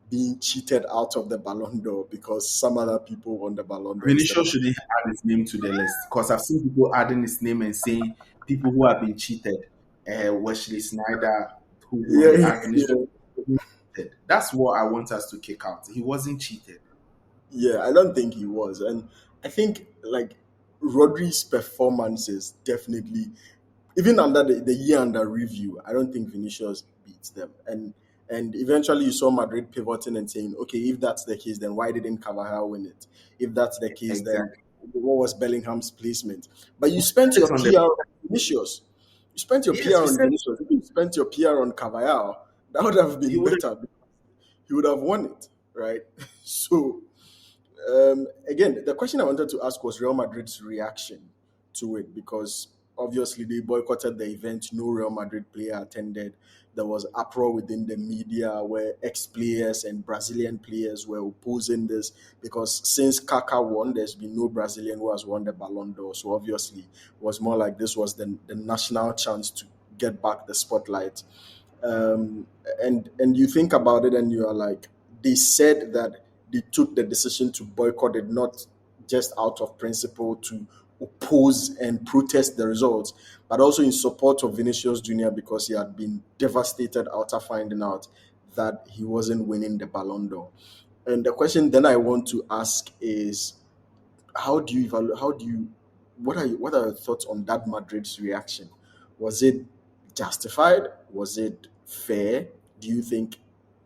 being cheated out of the Ballon d'Or because some other people won the Ballon d'Or instead Vinicius of. shouldn't add his name to the list because I've seen people adding his name and saying people who have been cheated. Wesley Snyder, who they Yeah, add Vinicius. yeah, Cheated. That's what I want us to kick out. He wasn't cheated. yeah. I don't think he was, and I think like Rodri's performances definitely. even under the year under review, I don't think Vinicius beats them. And eventually you saw Madrid pivoting and saying, okay, if that's the case, then why didn't Carvajal win it? If that's the case, then Exactly. what was Bellingham's placement? But you spent your It's on the PR on Vinicius. You spent your yes, PR we on said Vinicius. If you spent your PR on Carvajal, that would have he been would better. He would have won it, right? So again, the question I wanted to ask was Real Madrid's reaction to it because obviously they boycotted the event. No Real Madrid player attended. There was uproar within the media where ex-players and Brazilian players were opposing this because since Kaká won, there's been no Brazilian who has won the Ballon d'Or. So obviously, it was more like this was the national chance to get back the spotlight. um, and you think about it and you are like, they said that they took the decision to boycott it not just out of principle to oppose and protest the results, but also in support of Vinicius Jr. because he had been devastated after finding out that he wasn't winning the Ballon d'Or. And the question then I want to ask is, how do you evaluate? How do you? What are your thoughts on that Madrid's reaction? Was it justified? Was it fair? Do you think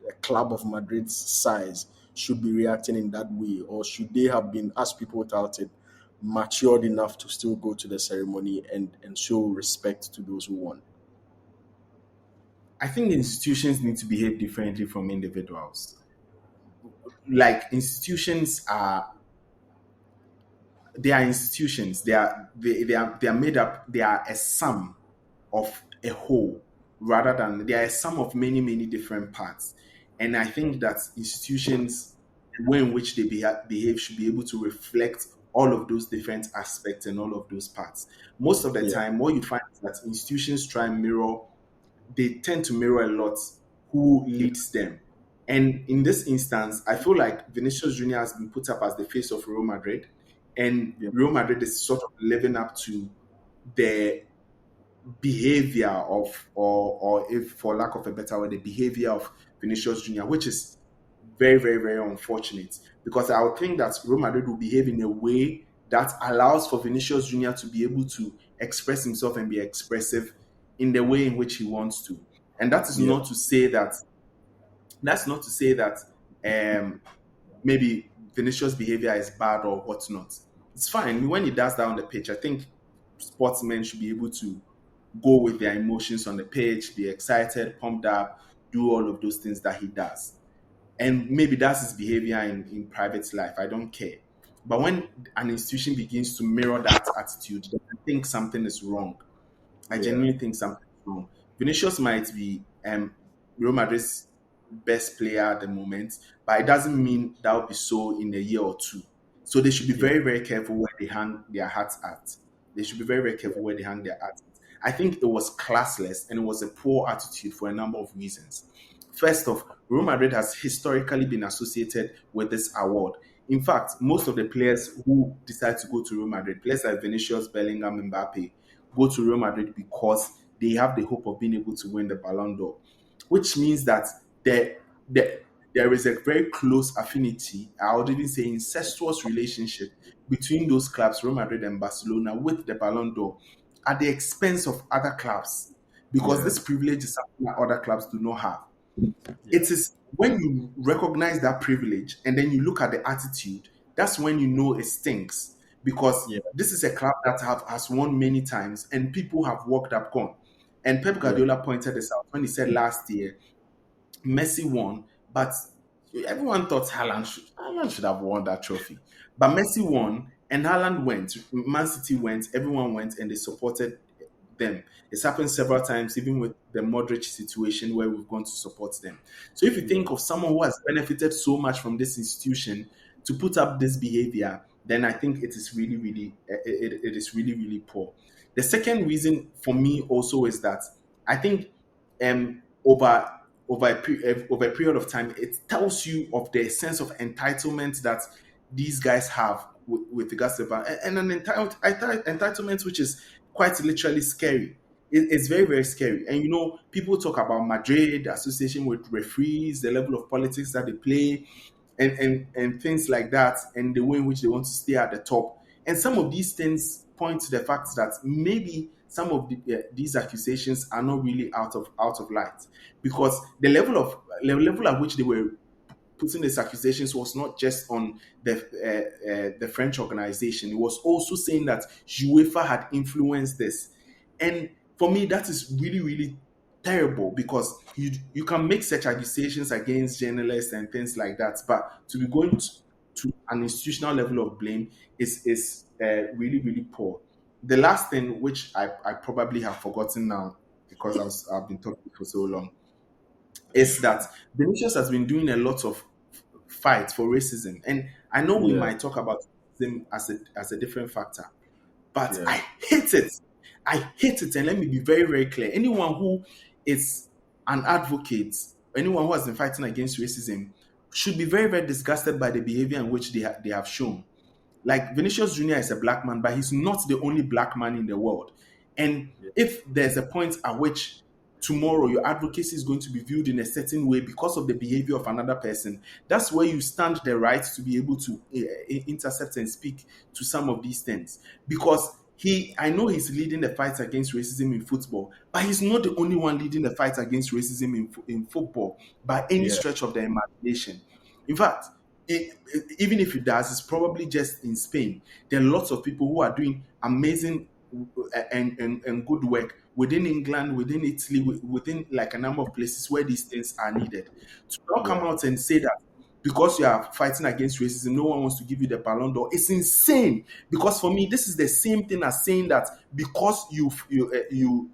a club of Madrid's size should be reacting in that way, or should they have been, as people touted, matured enough to still go to the ceremony and show respect to those who won? I think institutions need to behave differently from individuals. Like institutions are they are institutions. They are made up. They are a sum of a whole, rather than they are a sum of many different parts. And I think that institutions, the way in which they behave, should be able to reflect all of those different aspects and all of those parts. Most of the Yeah, time, what you find is that institutions try and mirror they tend to mirror a lot who yeah, leads them. And in this instance, I feel like Vinicius Jr. has been put up as the face of Real Madrid, and yeah, Real Madrid is sort of living up to the behavior of, or if for lack of a better word, the behavior of Vinicius Jr., which is very unfortunate because I would think that Real Madrid will behave in a way that allows for Vinicius Jr. to be able to express himself and be expressive in the way in which he wants to. And that is yeah, not to say that um, maybe Vinicius' behavior is bad or whatnot. It's fine when he does that on the pitch. I think sportsmen should be able to go with their emotions on the pitch, be excited, pumped up, do all of those things that he does. And maybe that's his behavior in private life. I don't care. But when an institution begins to mirror that attitude, then I think something is wrong. I yeah, genuinely think something is wrong. Vinicius might be Real Madrid's best player at the moment, but it doesn't mean that will be so in a year or two. So they should be yeah, very careful where they hang their hats at. They should be very yeah, careful where they hang their hats at. I think it was classless and it was a poor attitude for a number of reasons. First off, Real Madrid has historically been associated with this award. In fact, most of the players who decide to go to Real Madrid, players like Vinicius, Bellingham, Mbappé, go to Real Madrid because they have the hope of being able to win the Ballon d'Or, which means that there, there, there is a very close affinity, I would even say incestuous relationship between those clubs, Real Madrid and Barcelona, with the Ballon d'Or at the expense of other clubs because yeah, this privilege is something that other clubs do not have. yeah, It is when you recognize that privilege and then you look at the attitude, that's when you know it stinks because yeah, this is a club that has won many times and people have walked up gone. And Pep yeah, Guardiola pointed this out when he said last year Messi won, but everyone thought Haaland should have won that trophy. But Messi won, and Haaland went. Man City went. Everyone went, and they supported them. It's happened several times, even with the Modric situation, where we've gone to support them. So if you yeah, think of someone who has benefited so much from this institution to put up this behavior, then I think it is it is really poor. The second reason for me also is that I think over over a period of time, it tells you of the sense of entitlement that these guys have with regards to and an entitlement which is quite literally scary. It's very scary. And people talk about Madrid, the association with referees, the level of politics that they play, and things like that, and the way in which they want to stay at the top. And some of these things point to the fact that maybe some of these accusations are not really out of light, because the level at which they were putting these accusations was not just on the French organization. It was also saying that UEFA had influenced this, and for me, that is really, really terrible, because you can make such accusations against journalists and things like that, but to be going to an institutional level of blame is really, really poor. The last thing, which I probably have forgotten now because I've been talking for so long, is that Vinicius has been doing a lot of fight for racism. And I know we Yeah, might talk about racism as a different factor, but yeah, I hate it. I hate it. And let me be very, very clear. Anyone who is an advocate, anyone who has been fighting against racism, should be very, very disgusted by the behavior in which they have shown. Like Vinicius Jr. is a black man, but he's not the only black man in the world. And yeah, if there's a point at which tomorrow your advocacy is going to be viewed in a certain way because of the behavior of another person, that's where you stand the right to be able to intercept and speak to some of these things. Because I know he's leading the fight against racism in football, but he's not the only one leading the fight against racism in football by any yeah, stretch of the imagination. In fact, even if it does, it's probably just in Spain. There are lots of people who are doing amazing and good work within England, within Italy, within like a number of places where these things are needed. To not come yeah, out and say that because you are fighting against racism, no one wants to give you the Ballon d'Or. It's insane. Because for me, this is the same thing as saying that because you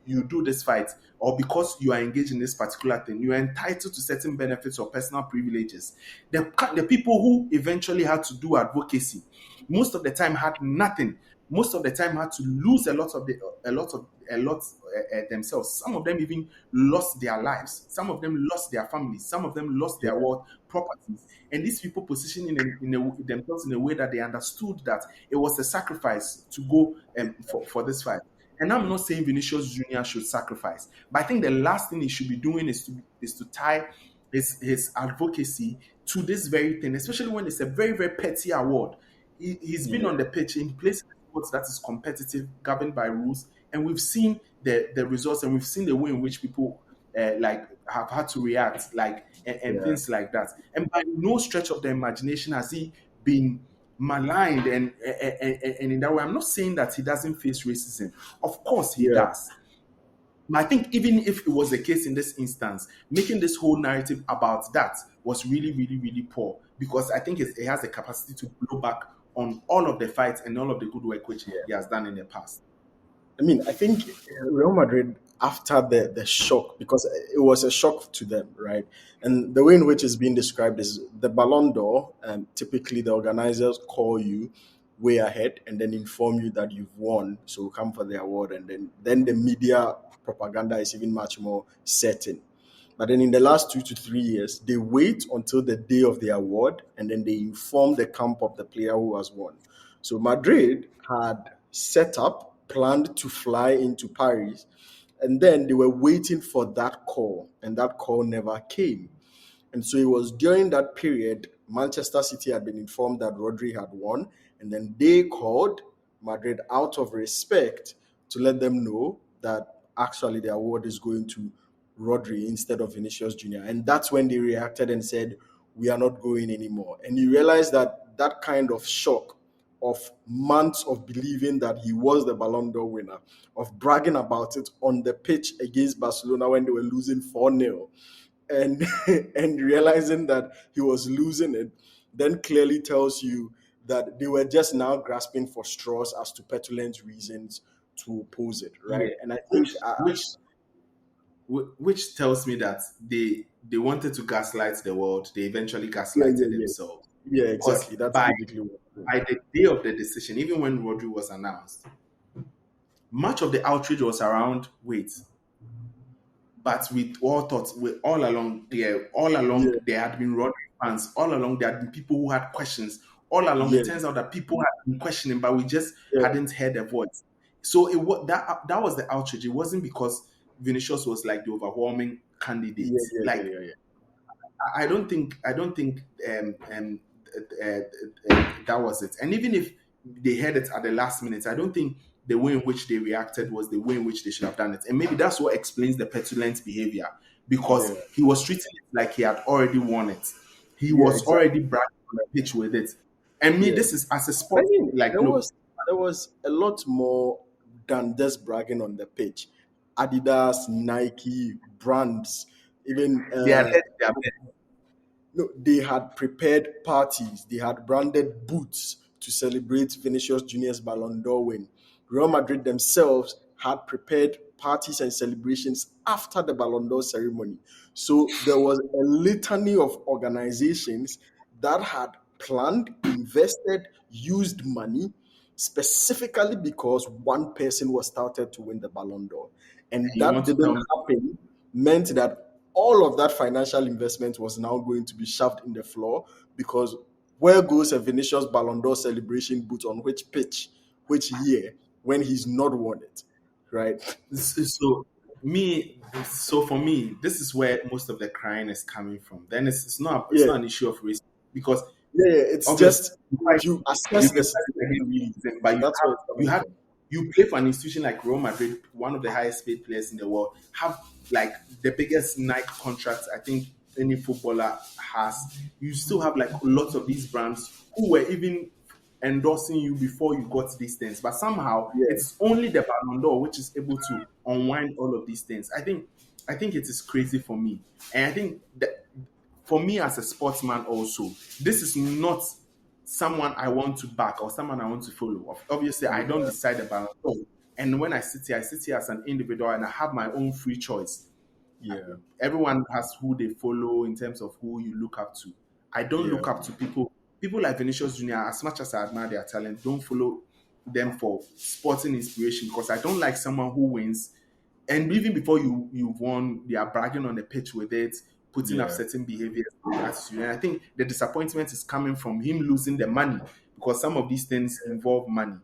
do this fight, or because you are engaged in this particular thing, you are entitled to certain benefits or personal privileges. The people who eventually had to do advocacy, most of the time had nothing. Most of the time had to lose a lot themselves. Some of them even lost their lives. Some of them lost their families. Some of them lost their yeah, world properties. And these people positioning themselves in a way that they understood that it was a sacrifice to go for this fight. And I'm not saying Vinicius Jr. should sacrifice, but I think the last thing he should be doing is to tie his advocacy to this very thing, especially when it's a very, very petty award. He's been on yeah, the pitch in places sports that is competitive, governed by rules, and we've seen the results, and we've seen the way in which people like have had to react, like and yeah, things like that. And by no stretch of the imagination has he been maligned, and in that way, I'm not saying that he doesn't face racism. Of course, he yeah, does. But I think even if it was the case in this instance, making this whole narrative about that was really, really, really poor, because I think it has the capacity to blow back on all of the fights and all of the good work which yeah. he has done in the past. I mean, I think Real Madrid, after the shock, because it was a shock to them, right? And the way in which it's being described is the Ballon d'Or. Typically, the organizers call you way ahead and then inform you that you've won, so come for the award, and then the media propaganda is even much more certain. But then in the last 2 to 3 years, they wait until the day of the award and then they inform the camp of the player who has won. So Madrid had set up, planned to fly into Paris, and then they were waiting for that call, and that call never came. And so it was during that period, Manchester City had been informed that Rodri had won, and then they called Madrid out of respect to let them know that actually the award is going to Rodri instead of Vinicius Jr. And that's when they reacted and said, "We are not going anymore." And you realize that that kind of shock of months of believing that he was the Ballon d'Or winner, of bragging about it on the pitch against Barcelona when they were losing 4-0, and and realizing that he was losing it, then clearly tells you that they were just now grasping for straws as to petulant reasons to oppose it, Yeah, right? And I think, which which which tells me that they wanted to gaslight the world. They eventually yeah, gaslighted yeah, yeah, themselves, yeah, because exactly. That's by basically what. by the day of the decision, even when Rodri was announced, much of the outrage was around wait. But we all thought all along Yeah, there had been Rodri fans. All along there had been people who had questions. All along yeah, it turns out that people had been questioning, but we just yeah, hadn't heard a voice. So it was that was the outrage. It wasn't because Vinicius was like the overwhelming candidate. yeah, yeah, yeah, Like yeah, I don't think that was it. And even if they heard it at the last minute, I don't think the way in which they reacted was the way in which they should have done it. And maybe that's what explains the petulant behavior, because Yeah, he was treating it like he had already won it. He yeah, was exactly. already bragging on the pitch with it. And me, Yeah. this is as a I sport, mean, like, look, there was a lot more than just bragging on the pitch. Adidas, Nike, brands, even they had had their best. no, they had prepared parties. They had branded booths to celebrate Vinicius Jr.'s Ballon d'Or win. Real Madrid themselves had prepared parties and celebrations after the Ballon d'Or ceremony. So there was a litany of organizations that had planned, invested, used money specifically because one person was touted to win the Ballon d'Or. And And you that want to tell didn't me, happen meant that all of that financial investment was now going to be shoved in the floor because where goes a Vinicius Ballon d'Or celebration booth on which pitch, which year, when he's not won it, right? so so for me, this is where most of the crying is coming from. Then it's Yeah, not an issue of race, because yeah, it's obviously just you fight you you assess the criticize situation against really. racism, but That's where it's you coming have from. you play for an institution like Real Madrid, one of the highest paid players in the world, have like the biggest Nike contracts I think any footballer has. You still have like lots of these brands who were even endorsing you before you got these things, but somehow Yeah, it's only the Ballon d'Or which is able to unwind all of these things. I think it is crazy for me, and I think that for me as a sportsman also, this is not someone I want to back or someone I want to follow. Obviously, I don't yeah, decide the Ballon d'Or, and when I sit here as an individual and I have my own free choice. yeah, Everyone has who they follow in terms of who you look up to. I don't yeah. look up to people like Vinicius Jr. As much as I admire their talent, don't follow them for sporting inspiration, because I don't like someone who wins, and even before you've won, they are bragging on the pitch with it, putting up Yeah, certain behaviors and attitude. And I think the disappointment is coming from him losing the money, because some of these things involve money.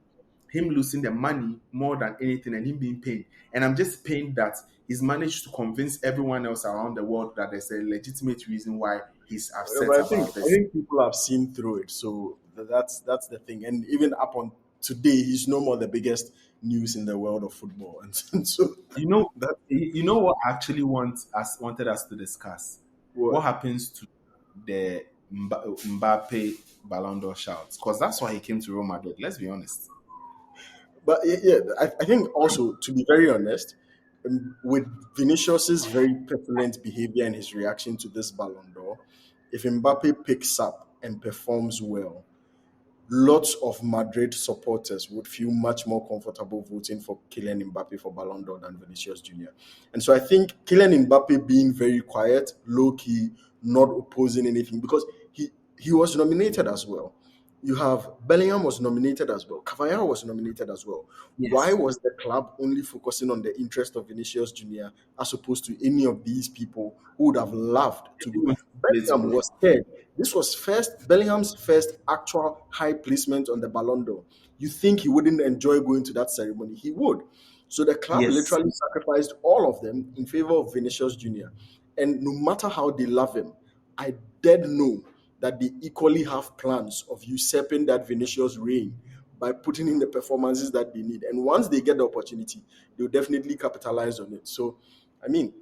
Him losing the money more than anything, and him being paid. And I'm just pained that he's managed to convince everyone else around the world that there's a legitimate reason why he's yeah, upset but about I this. think people have seen through it, so that's the thing. And even up on today, he's no more the biggest news in the world of football, and so that You know what I actually wanted us to discuss? What what. happens to the Mbappe Ballon d'Or shouts? Because that's why he came to Real Madrid. Let's be honest. But yeah, I think also, to be very honest, with Vinicius's very petulant behavior and his reaction to this Ballon d'Or, if Mbappe picks up and performs well, lots of Madrid supporters would feel much more comfortable voting for Kylian Mbappe for Ballon d'Or than Vinicius Jr. And so I think Kylian Mbappe being very quiet, low key, not opposing anything, because he was nominated as well. You have Bellingham was nominated as well. Cavallero was nominated as well. Why Yes. was the club only focusing on the interest of Vinicius Jr. as opposed to any of these people who would have loved They to didn't go? want to play Bellingham together. was scared. This was first Bellingham's first actual high placement on the Ballon d'Or. You think he wouldn't enjoy going to that ceremony? He would. So the club Yes. literally sacrificed all of them in favor of Vinicius Jr. And no matter how they love him, I did know that they equally have plans of usurping that Vinicius reign by putting in the performances that they need. And once they get the opportunity, they'll definitely capitalize on it. So, I mean,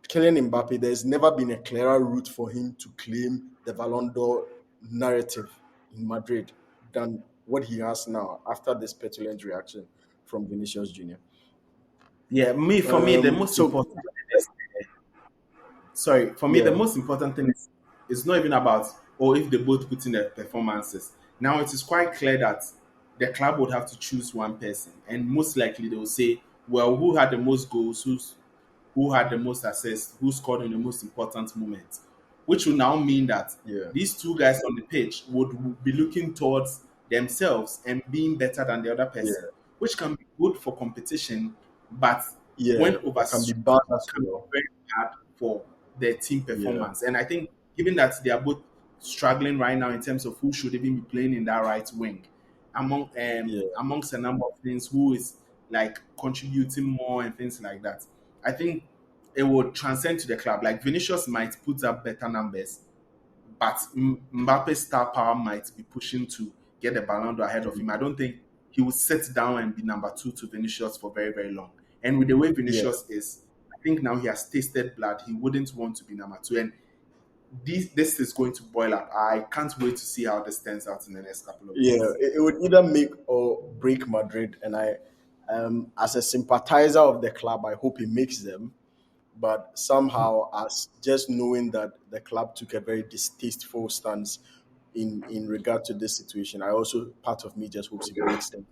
Kylian Mbappe, there's never been a clearer route for him to claim the Ballon d'Or narrative in Madrid than what he has now after this petulant reaction from Vinicius Jr. Yeah, for me, the most So important thing is, sorry, for me, the yeah, most important thing is it's not even about, or if they both put in their performances. Now it is quite clear that the club would have to choose one person, and most likely they will say, well, who had the most goals, who had the most assists, who scored in the most important moment, which will now mean that yeah, these two guys on the pitch would be looking towards themselves and being better than the other person, yeah, which can be good for competition, but yeah, when but can be overstressed, bad as can be well. very bad for their team Yeah, performance. And I think, given that they are both struggling right now in terms of who should even be playing in that right wing, yeah, amongst a number of things, who is like contributing more and things like that, I think it will transcend to the club. Like Vinicius might put up better numbers, but Mbappe's star power might be pushing to get the Ballon d'Or ahead of him. I don't think. he would sit down and be number two to Vinicius for very, very long. And with the way Yeah. Vinicius is, I think now he has tasted blood. He wouldn't want to be number two. And this is going to boil up. I can't wait to see how this turns out in the next couple of Yeah, days. it would either make or break Madrid, and as a sympathizer of the club, I hope he makes them. But somehow, as just knowing that the club took a very distasteful stance in regard to this situation, I also part of me just hopes it breaks them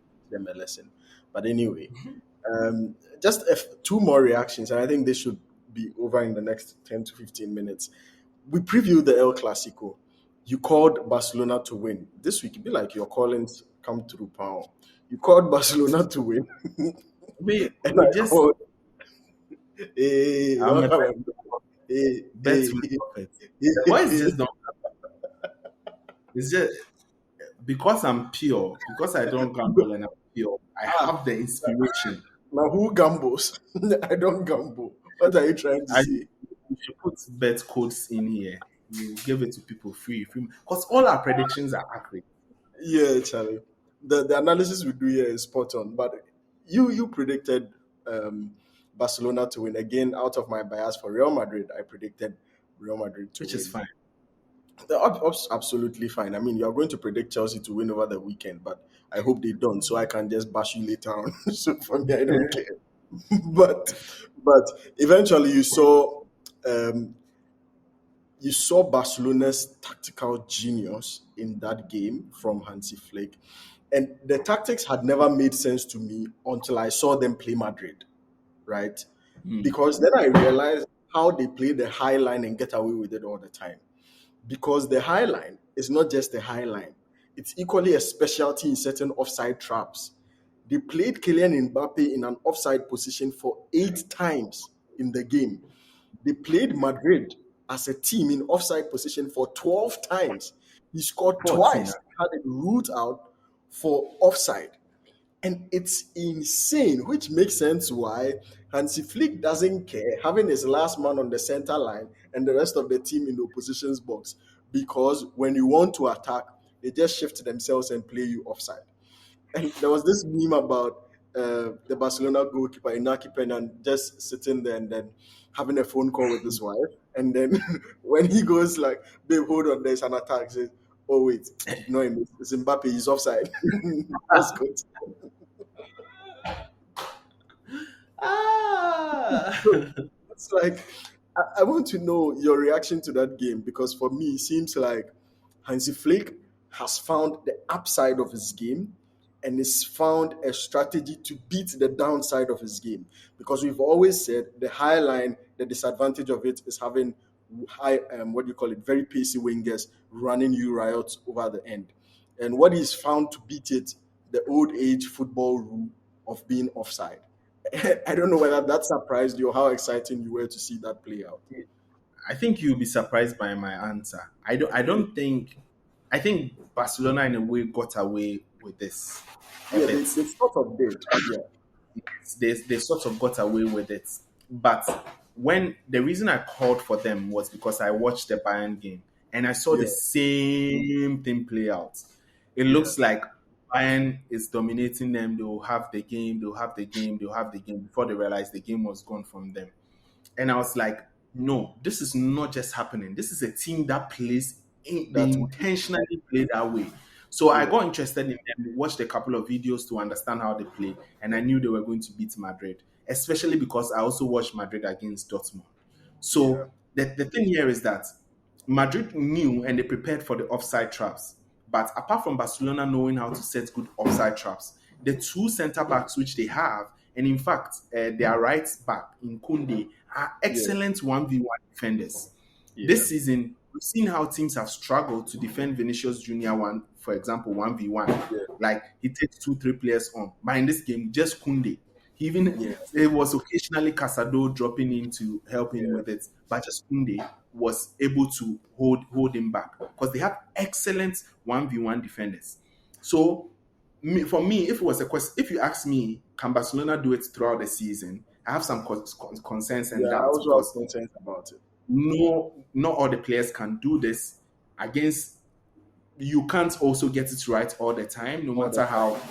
a lesson. But anyway, just two more reactions, and I think this should be over in the next 10 to 15 minutes. We previewed the El Clasico. You called Barcelona to win. This week, it be like your callings come through, pal. You called Barcelona to win, and We I just, called. Hey, I'm a welcome. Hey, bet hey, with profit. The boys just don't. It's just because I'm pure, because I don't gamble and I'm pure. I ah, have the inspiration. now who gambles? I don't gamble. What are you trying to I say? You should put bet codes in here. You give it to people free, because all our predictions are accurate. Yeah, Charlie. The analysis we do here is spot on. But you predicted Barcelona to win again. Out of my bias for Real Madrid, I predicted Real Madrid to Which is win. fine. They're absolutely fine. I mean, you are going to predict Chelsea to win over the weekend, but I hope they don't, so I can just bash you later on. So for me, I don't care. but but eventually, um, you saw Barcelona's tactical genius in that game from Hansi Flick, and the tactics had never made sense to me until I saw them play Madrid, right? Hmm. Because then I realized how they play the high line and get away with it all the time. Because the high line is not just a high line, it's equally a specialty in certain offside traps. They played Kylian Mbappé in an offside position for 8 times in the game. They played Madrid as a team in offside position for 12 times. He scored 14. twice, had it ruled out for offside. And it's insane, which makes sense why Hansi Flick doesn't care having his last man on the center line and the rest of the team in the opposition's box. Because when you want to attack, they just shift themselves and play you offside. And there was this meme about the Barcelona goalkeeper Inaki Peña just sitting there and then having a phone call with his wife. And then when he goes like, "Babe, hold on, there's an attack." He says, "Oh wait, ignore him. It's Mbappe. He's offside." That's good. Ah! So it's like I want to know your reaction to that game because for me, it seems like Hansi Flick has found the upside of his game and has found a strategy to beat the downside of his game. Because we've always said the high line, the disadvantage of it is having high, what do you call it, very pacey wingers running you riot over the end. And what he's found to beat it, the old age football rule of being offside. I don't know whether that surprised you or how exciting you were to see that play out. I think you'll be surprised by my answer. I don't think I think Barcelona in a way got away with this a Yeah, bit. they sort of did. Yeah, They sort of got away with it. But when the reason I called for them was because I watched the Bayern game and I saw the yeah, same thing play out. It yeah, looks like Bayern is dominating them. They'll have the game, they'll have the game before they realize the game was gone from them. And I was like, no, this is not just happening. This is a team that plays, they that way. intentionally play that way. So I Yeah, got interested in them, watched a couple of videos to understand how they play, and I knew they were going to beat Madrid, especially because I also watched Madrid against Dortmund. yeah, So the thing here is that Madrid knew and they prepared for the offside traps. But apart from Barcelona knowing how to set good offside traps, the two centre backs which they have, and in fact, their right back in Kunde, are yeah, excellent 1v1 defenders. yeah, This season, we've seen how teams have struggled to defend Vinicius Jr. one, for example, 1v1. yeah, Like he takes two, three players on. But in this game, just Kunde. He even yeah, it was occasionally Casado dropping in to help him yeah. with it, but just Kunde was able to hold him back because they have excellent 1v1 defenders. So for me, if it was a question, if you ask me, can Barcelona do it throughout the season? I have some concerns and Yeah, I doubts also have because concerns about it. no, not all the players can do this against. You can't also get it right all the time, no All the matter time. how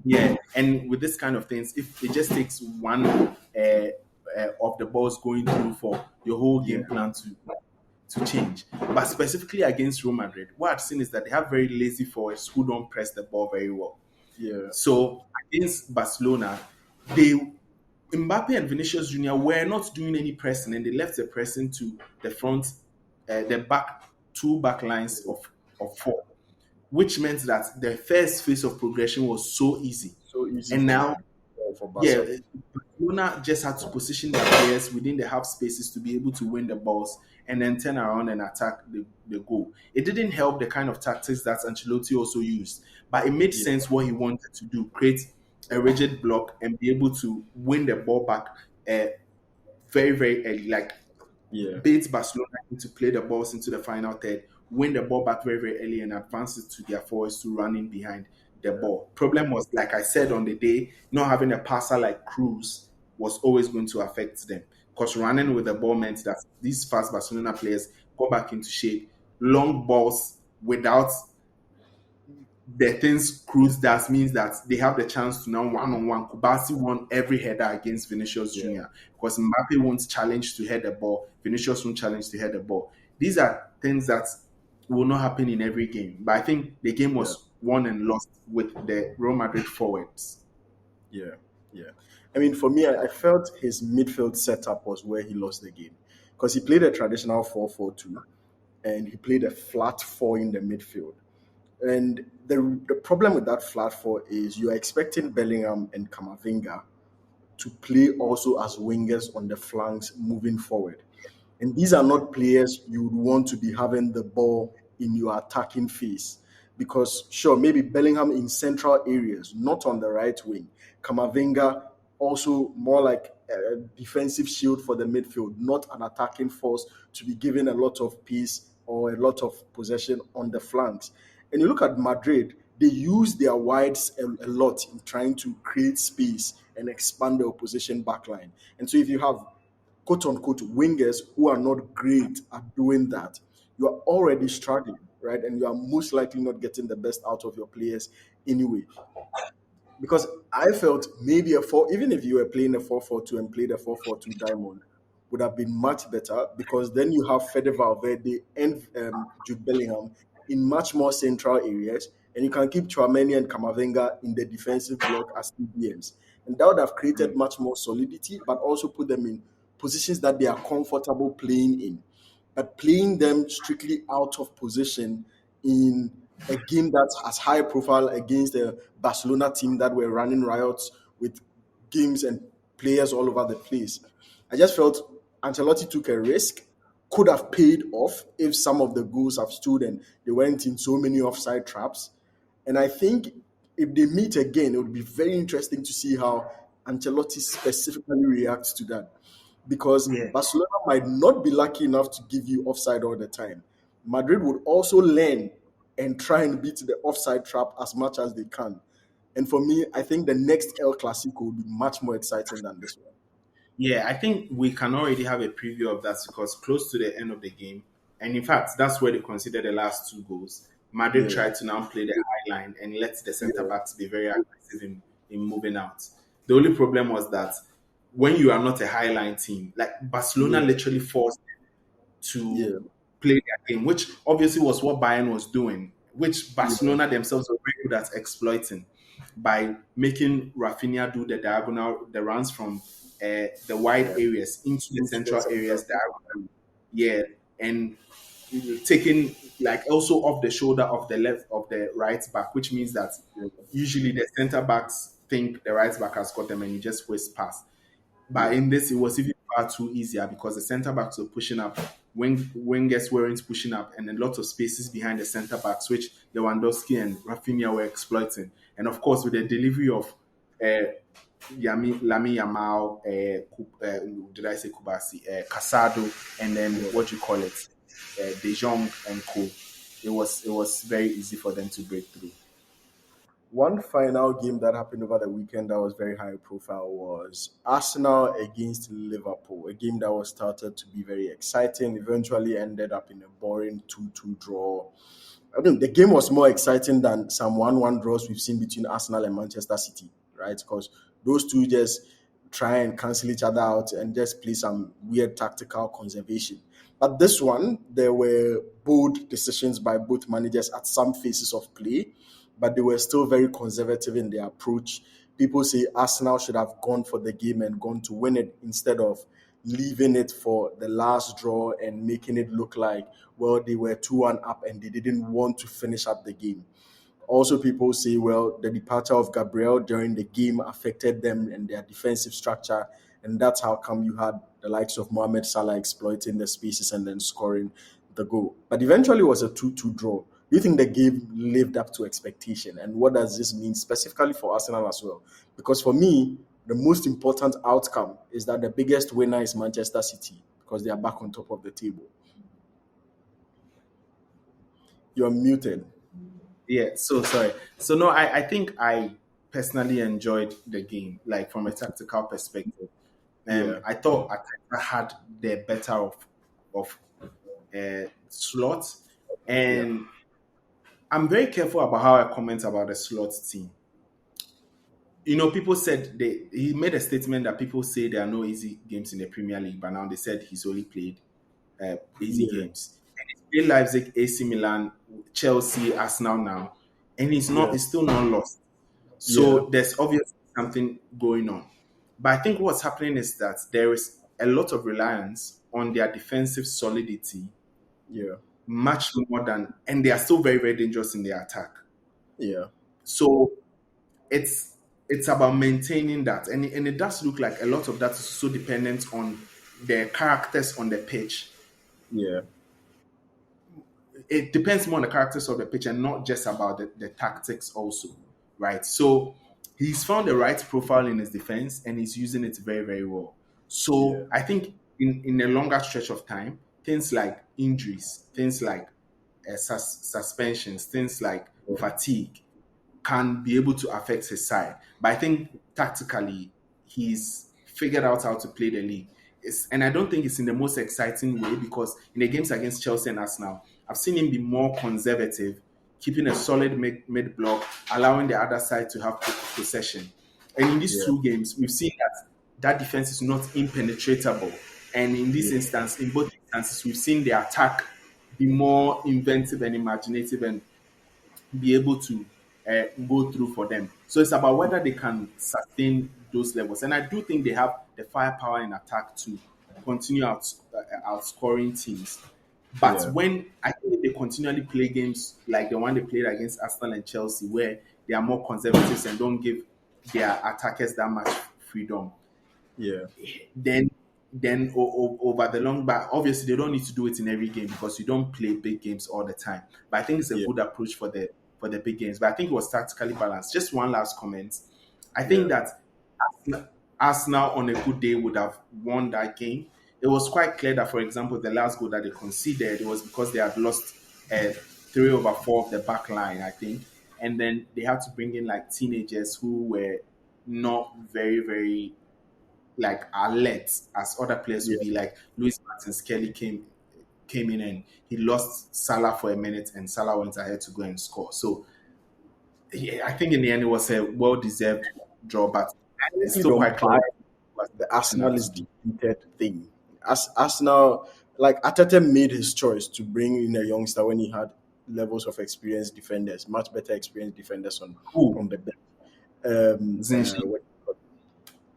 Yeah, and with this kind of things, if it just takes one of the balls going through for your whole Yeah, game plan to change. But specifically against Real Madrid, what I've seen is that they have very lazy forwards who don't press the ball very well. yeah, So against Barcelona, they Mbappé and Vinicius Jr. were not doing any pressing, and they left the pressing to the front, the back two back lines of four, which meant that the first phase of progression was so easy. so easy And for now, them, for yeah, Barca. Barcelona just had to position their players within the half spaces to be able to win the balls and then turn around and attack the goal. It didn't help the kind of tactics that Ancelotti also used, but it made Yeah, sense what he wanted to do: create a rigid block and be able to win the ball back uh, very, very early. Like yeah, bait Barcelona to play the balls into the final third, win the ball back very, very early, and advance it to their forwards to run in behind the yeah, ball. Problem was, like I said on the day, not having a passer like Cruz was always going to affect them because running with the ball meant that these fast Barcelona players go back into shape. Long balls without the things Cruz does means that they have the chance to now one on one. Kubasi won every header against Vinicius yeah, Jr. because Mbappe won't challenge to head the ball, Vinicius won't challenge to head the ball. These are things that will not happen in every game. But I think the game yeah, was won and lost with the Real Madrid forwards. yeah, yeah. I mean, for me, I felt his midfield setup was where he lost the game because he played a traditional 4-4-2 and he played a flat four in the midfield. And the problem with that flat four is you're expecting Bellingham and Camavinga to play also as wingers on the flanks moving forward. And these are not players you would want to be having the ball in your attacking phase. Because, sure, maybe Bellingham in central areas, not on the right wing. Kamavinga also more like a defensive shield for the midfield, not an attacking force to be given a lot of peace or a lot of possession on the flanks. And you look at Madrid, they use their wides a lot in trying to create space and expand the opposition backline. And so if you have quote unquote wingers who are not great at doing that, you are already struggling, right? And you are most likely not getting the best out of your players anyway. Because I felt maybe a four, even if you were playing a 4-4-2 and played a 4-4-2 diamond, would have been much better because then you have Fede Valverde and Jude Bellingham in much more central areas, and you can keep Chouameni and Camavinga in the defensive block as TBMs. And that would have created much more solidity, but also put them in positions that they are comfortable playing in. But playing them strictly out of position in a game that's as high profile against a Barcelona team that were running riots with games and players all over the place. I just felt Ancelotti took a risk, could have paid off if some of the goals have stood and they went in so many offside traps. And I think if they meet again, it would be very interesting to see how Ancelotti specifically reacts to that. Because Yeah. Barcelona might not be lucky enough to give you offside all the time. Madrid would also learn and try and beat the offside trap as much as they can. And for me, I think the next El Clasico will be much more exciting than this one. Yeah, I think we can already have a preview of that because close to the end of the game, and in fact, that's where they considered the last two goals. Madrid Yeah, tried to now play the high line and let the centre yeah, backs be very aggressive in moving out. The only problem was that when you are not a high line team, like Barcelona yeah, literally forced to yeah, play their game, which obviously was what Bayern was doing, which yeah. Barcelona themselves were very good at exploiting by making Rafinha do the diagonal, the runs from the wide Yeah. areas into the Into the central center. areas diagonally. Yeah, and taking like also off the shoulder of the left of the right back, which means that Yeah, usually the centre backs think the right back has got them and you just waste pass. But yeah, in this, it was even far too easier because the centre backs were pushing up, wingers weren't pushing up, and a lot of spaces behind the centre backs, which Lewandowski and Rafinha were exploiting. And of course, with the delivery of Lami Yamal, did I say Kubasi, Casado, and then yeah. what do you call it, De Jong and Co. It was very easy for them to break through. One final game that happened over the weekend that was very high profile was Arsenal against Liverpool, a game that was started to be very exciting, eventually ended up in a boring 2-2 draw. I think the game was more exciting than some 1-1 draws we've seen between Arsenal and Manchester City, right? Because those two just try and cancel each other out and just play some weird tactical conservation. But this one, there were bold decisions by both managers at some phases of play, but they were still very conservative in their approach. People say Arsenal should have gone for the game and gone to win it instead of leaving it for the last draw and making it look like, well, they were 2-1 up and they didn't want to finish up the game. Also, people say, well, the departure of Gabriel during the game affected them and their defensive structure, and that's how come you had the likes of Mohamed Salah exploiting the spaces and then scoring the goal. But eventually, it was a 2-2 draw. Do you think the game lived up to expectation? And what does this mean specifically for Arsenal as well? Because for me, the most important outcome is that the biggest winner is Manchester City because they are back on top of the table. You're muted. Yeah, so sorry. So no, I think I personally enjoyed the game, like from a tactical perspective. Yeah, I thought Atlanta had the better of slots, yeah, and I'm very careful about how I comment about the slot team. People said he made a statement that people say there are no easy games in the Premier League, but now they said he's only played easy yeah, games. And he's played Leipzig, AC Milan, Chelsea, Arsenal now, and yeah, he's still not lost. yeah, So there's obviously something going on. But I think what's happening is that there is a lot of reliance on their defensive solidity, yeah, much more than, and they are still very, very dangerous in their attack. yeah, So it's it's about maintaining that, and it does look like a lot of that is so dependent on their characters on the pitch. yeah, It depends more on the characters of the pitch and not just about the tactics also, right? So he's found the right profile in his defense and he's using it very, very well. yeah, So I think in a longer stretch of time, things like injuries, things like suspensions, things like fatigue can be able to affect his side. But I think tactically, he's figured out how to play the league. And I don't think it's in the most exciting way because in the games against Chelsea and Arsenal, I've seen him be more conservative, keeping a solid mid block, allowing the other side to have possession. And in these yeah, two games, we've seen that defense is not impenetrable. And in this yeah, instance, in both instances, we've seen the attack be more inventive and imaginative and be able to go through for them. So it's about whether they can sustain those levels. And I do think they have the firepower in attack to continue outscoring teams. But yeah, when I think they continually play games like the one they played against Arsenal and Chelsea, where they are more conservative and don't give their attackers that much freedom, yeah, then over the long, but obviously they don't need to do it in every game because you don't play big games all the time. But I think it's a yeah, good approach for the big games. But I think it was tactically balanced. Just one last comment. I think yeah, that Arsenal on a good day would have won that game. It was quite clear that, for example, the last goal that they conceded, it was because they had lost 3/4 of the back line, I think. And then they had to bring in like teenagers who were not very, very like alert as other players would yeah, be. Like Luis Martins Kelly came in and he lost Salah for a minute, and Salah went ahead to go and score. So yeah, I think in the end it was a well deserved draw, but I it's really still don't quite clear buy what it was the turned out Arsenal to is be. defeated thing. As Arsenal, like Ateta made his choice to bring in a youngster when he had levels of experienced defenders, much better experienced defenders Who? on the bench. Um, uh, Zinchenko. what-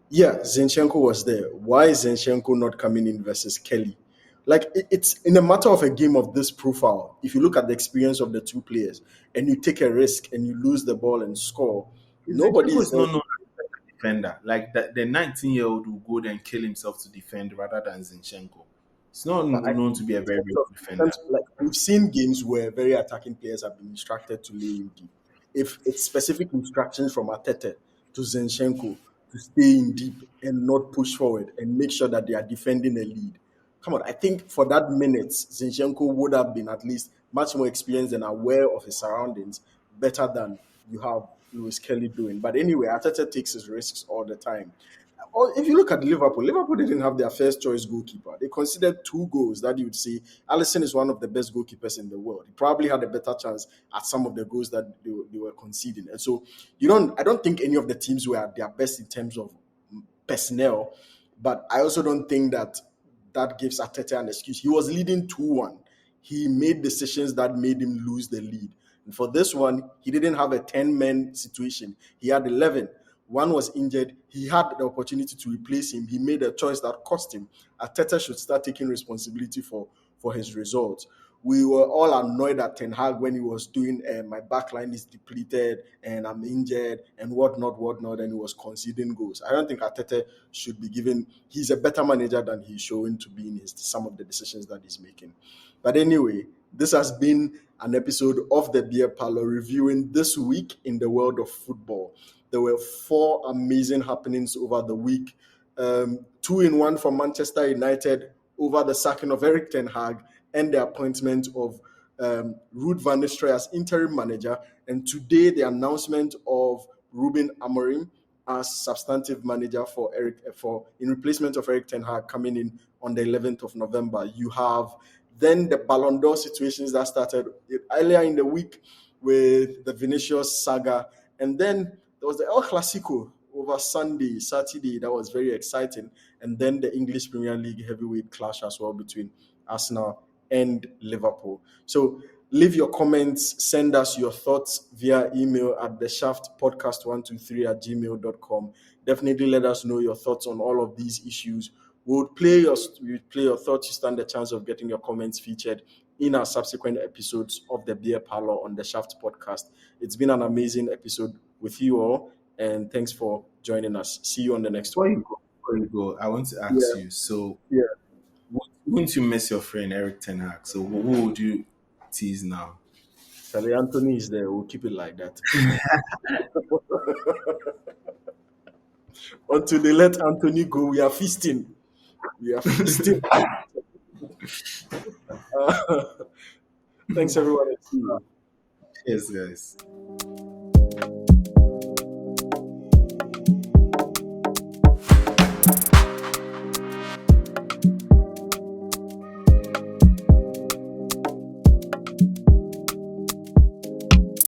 yeah, Zinchenko was there. Why is Zinchenko not coming in versus Kelly? Like it's in a matter of a game of this profile. If you look at the experience of the two players and you take a risk and you lose the ball and score, nobody Zinchenko is is there. not known as a better defender. Like the 19-year-old will go there and kill himself to defend rather than Zinchenko. It's not But I known think to be a very, very good in defender. terms of, like we've seen games where very attacking players have been instructed to lay in deep. If it's specific instructions from Atete to Zinchenko to stay in deep and not push forward and make sure that they are defending a lead. Come on, I think for that minute, Zinchenko would have been at least much more experienced and aware of his surroundings, better than you have Lewis Kelly doing. But anyway, Atete takes his risks all the time. Or if you look at Liverpool, Liverpool didn't have their first choice goalkeeper. They considered two goals that you would say Alisson is one of the best goalkeepers in the world. He probably had a better chance at some of the goals that they were conceding. And so I don't think any of the teams were at their best in terms of personnel, but I also don't think that that gives Arteta an excuse. He was leading 2-1. He made decisions that made him lose the lead. And for this one, he didn't have a 10-man situation. He had 11. One was injured. He had the opportunity to replace him. He made a choice that cost him. Arteta should start taking responsibility for his results. We were all annoyed at Ten Hag when he was doing my backline is depleted and I'm injured and whatnot, and he was conceding goals. I don't think Arteta should be given. He's a better manager than he's showing to be in some of the decisions that he's making. But anyway, this has been an episode of the Beer Parlor reviewing this week in the world of football. There were 4 amazing happenings over the week. 2 in 1 for Manchester United over the sacking of Erik Ten Hag and the appointment of Ruud van Nistelrooy as interim manager. And today, the announcement of Ruben Amorim as substantive manager in replacement of Erik Ten Hag coming in on the 11th of November. You have then the Ballon d'Or situations that started earlier in the week with the Vinicius saga. And then there was the El Clasico over Saturday. That was very exciting. And then the English Premier League heavyweight clash as well between Arsenal and Liverpool. So leave your comments, send us your thoughts via email at theshaftpodcast123@gmail.com. Definitely let us know your thoughts on all of these issues. We'll play your thoughts. You stand a chance of getting your comments featured in our subsequent episodes of the Beer Parlor on the Shaft podcast. It's been an amazing episode with you all, and thanks for joining us. See you on the next one. Before you go, I want to ask you. So, Yeah. wouldn't you miss your friend Erik Ten Hag? So, who would you tease now? Charlie Anthony is there. We'll keep it like that. Until they let Anthony go, we are feasting. Thanks, everyone. Yes, guys.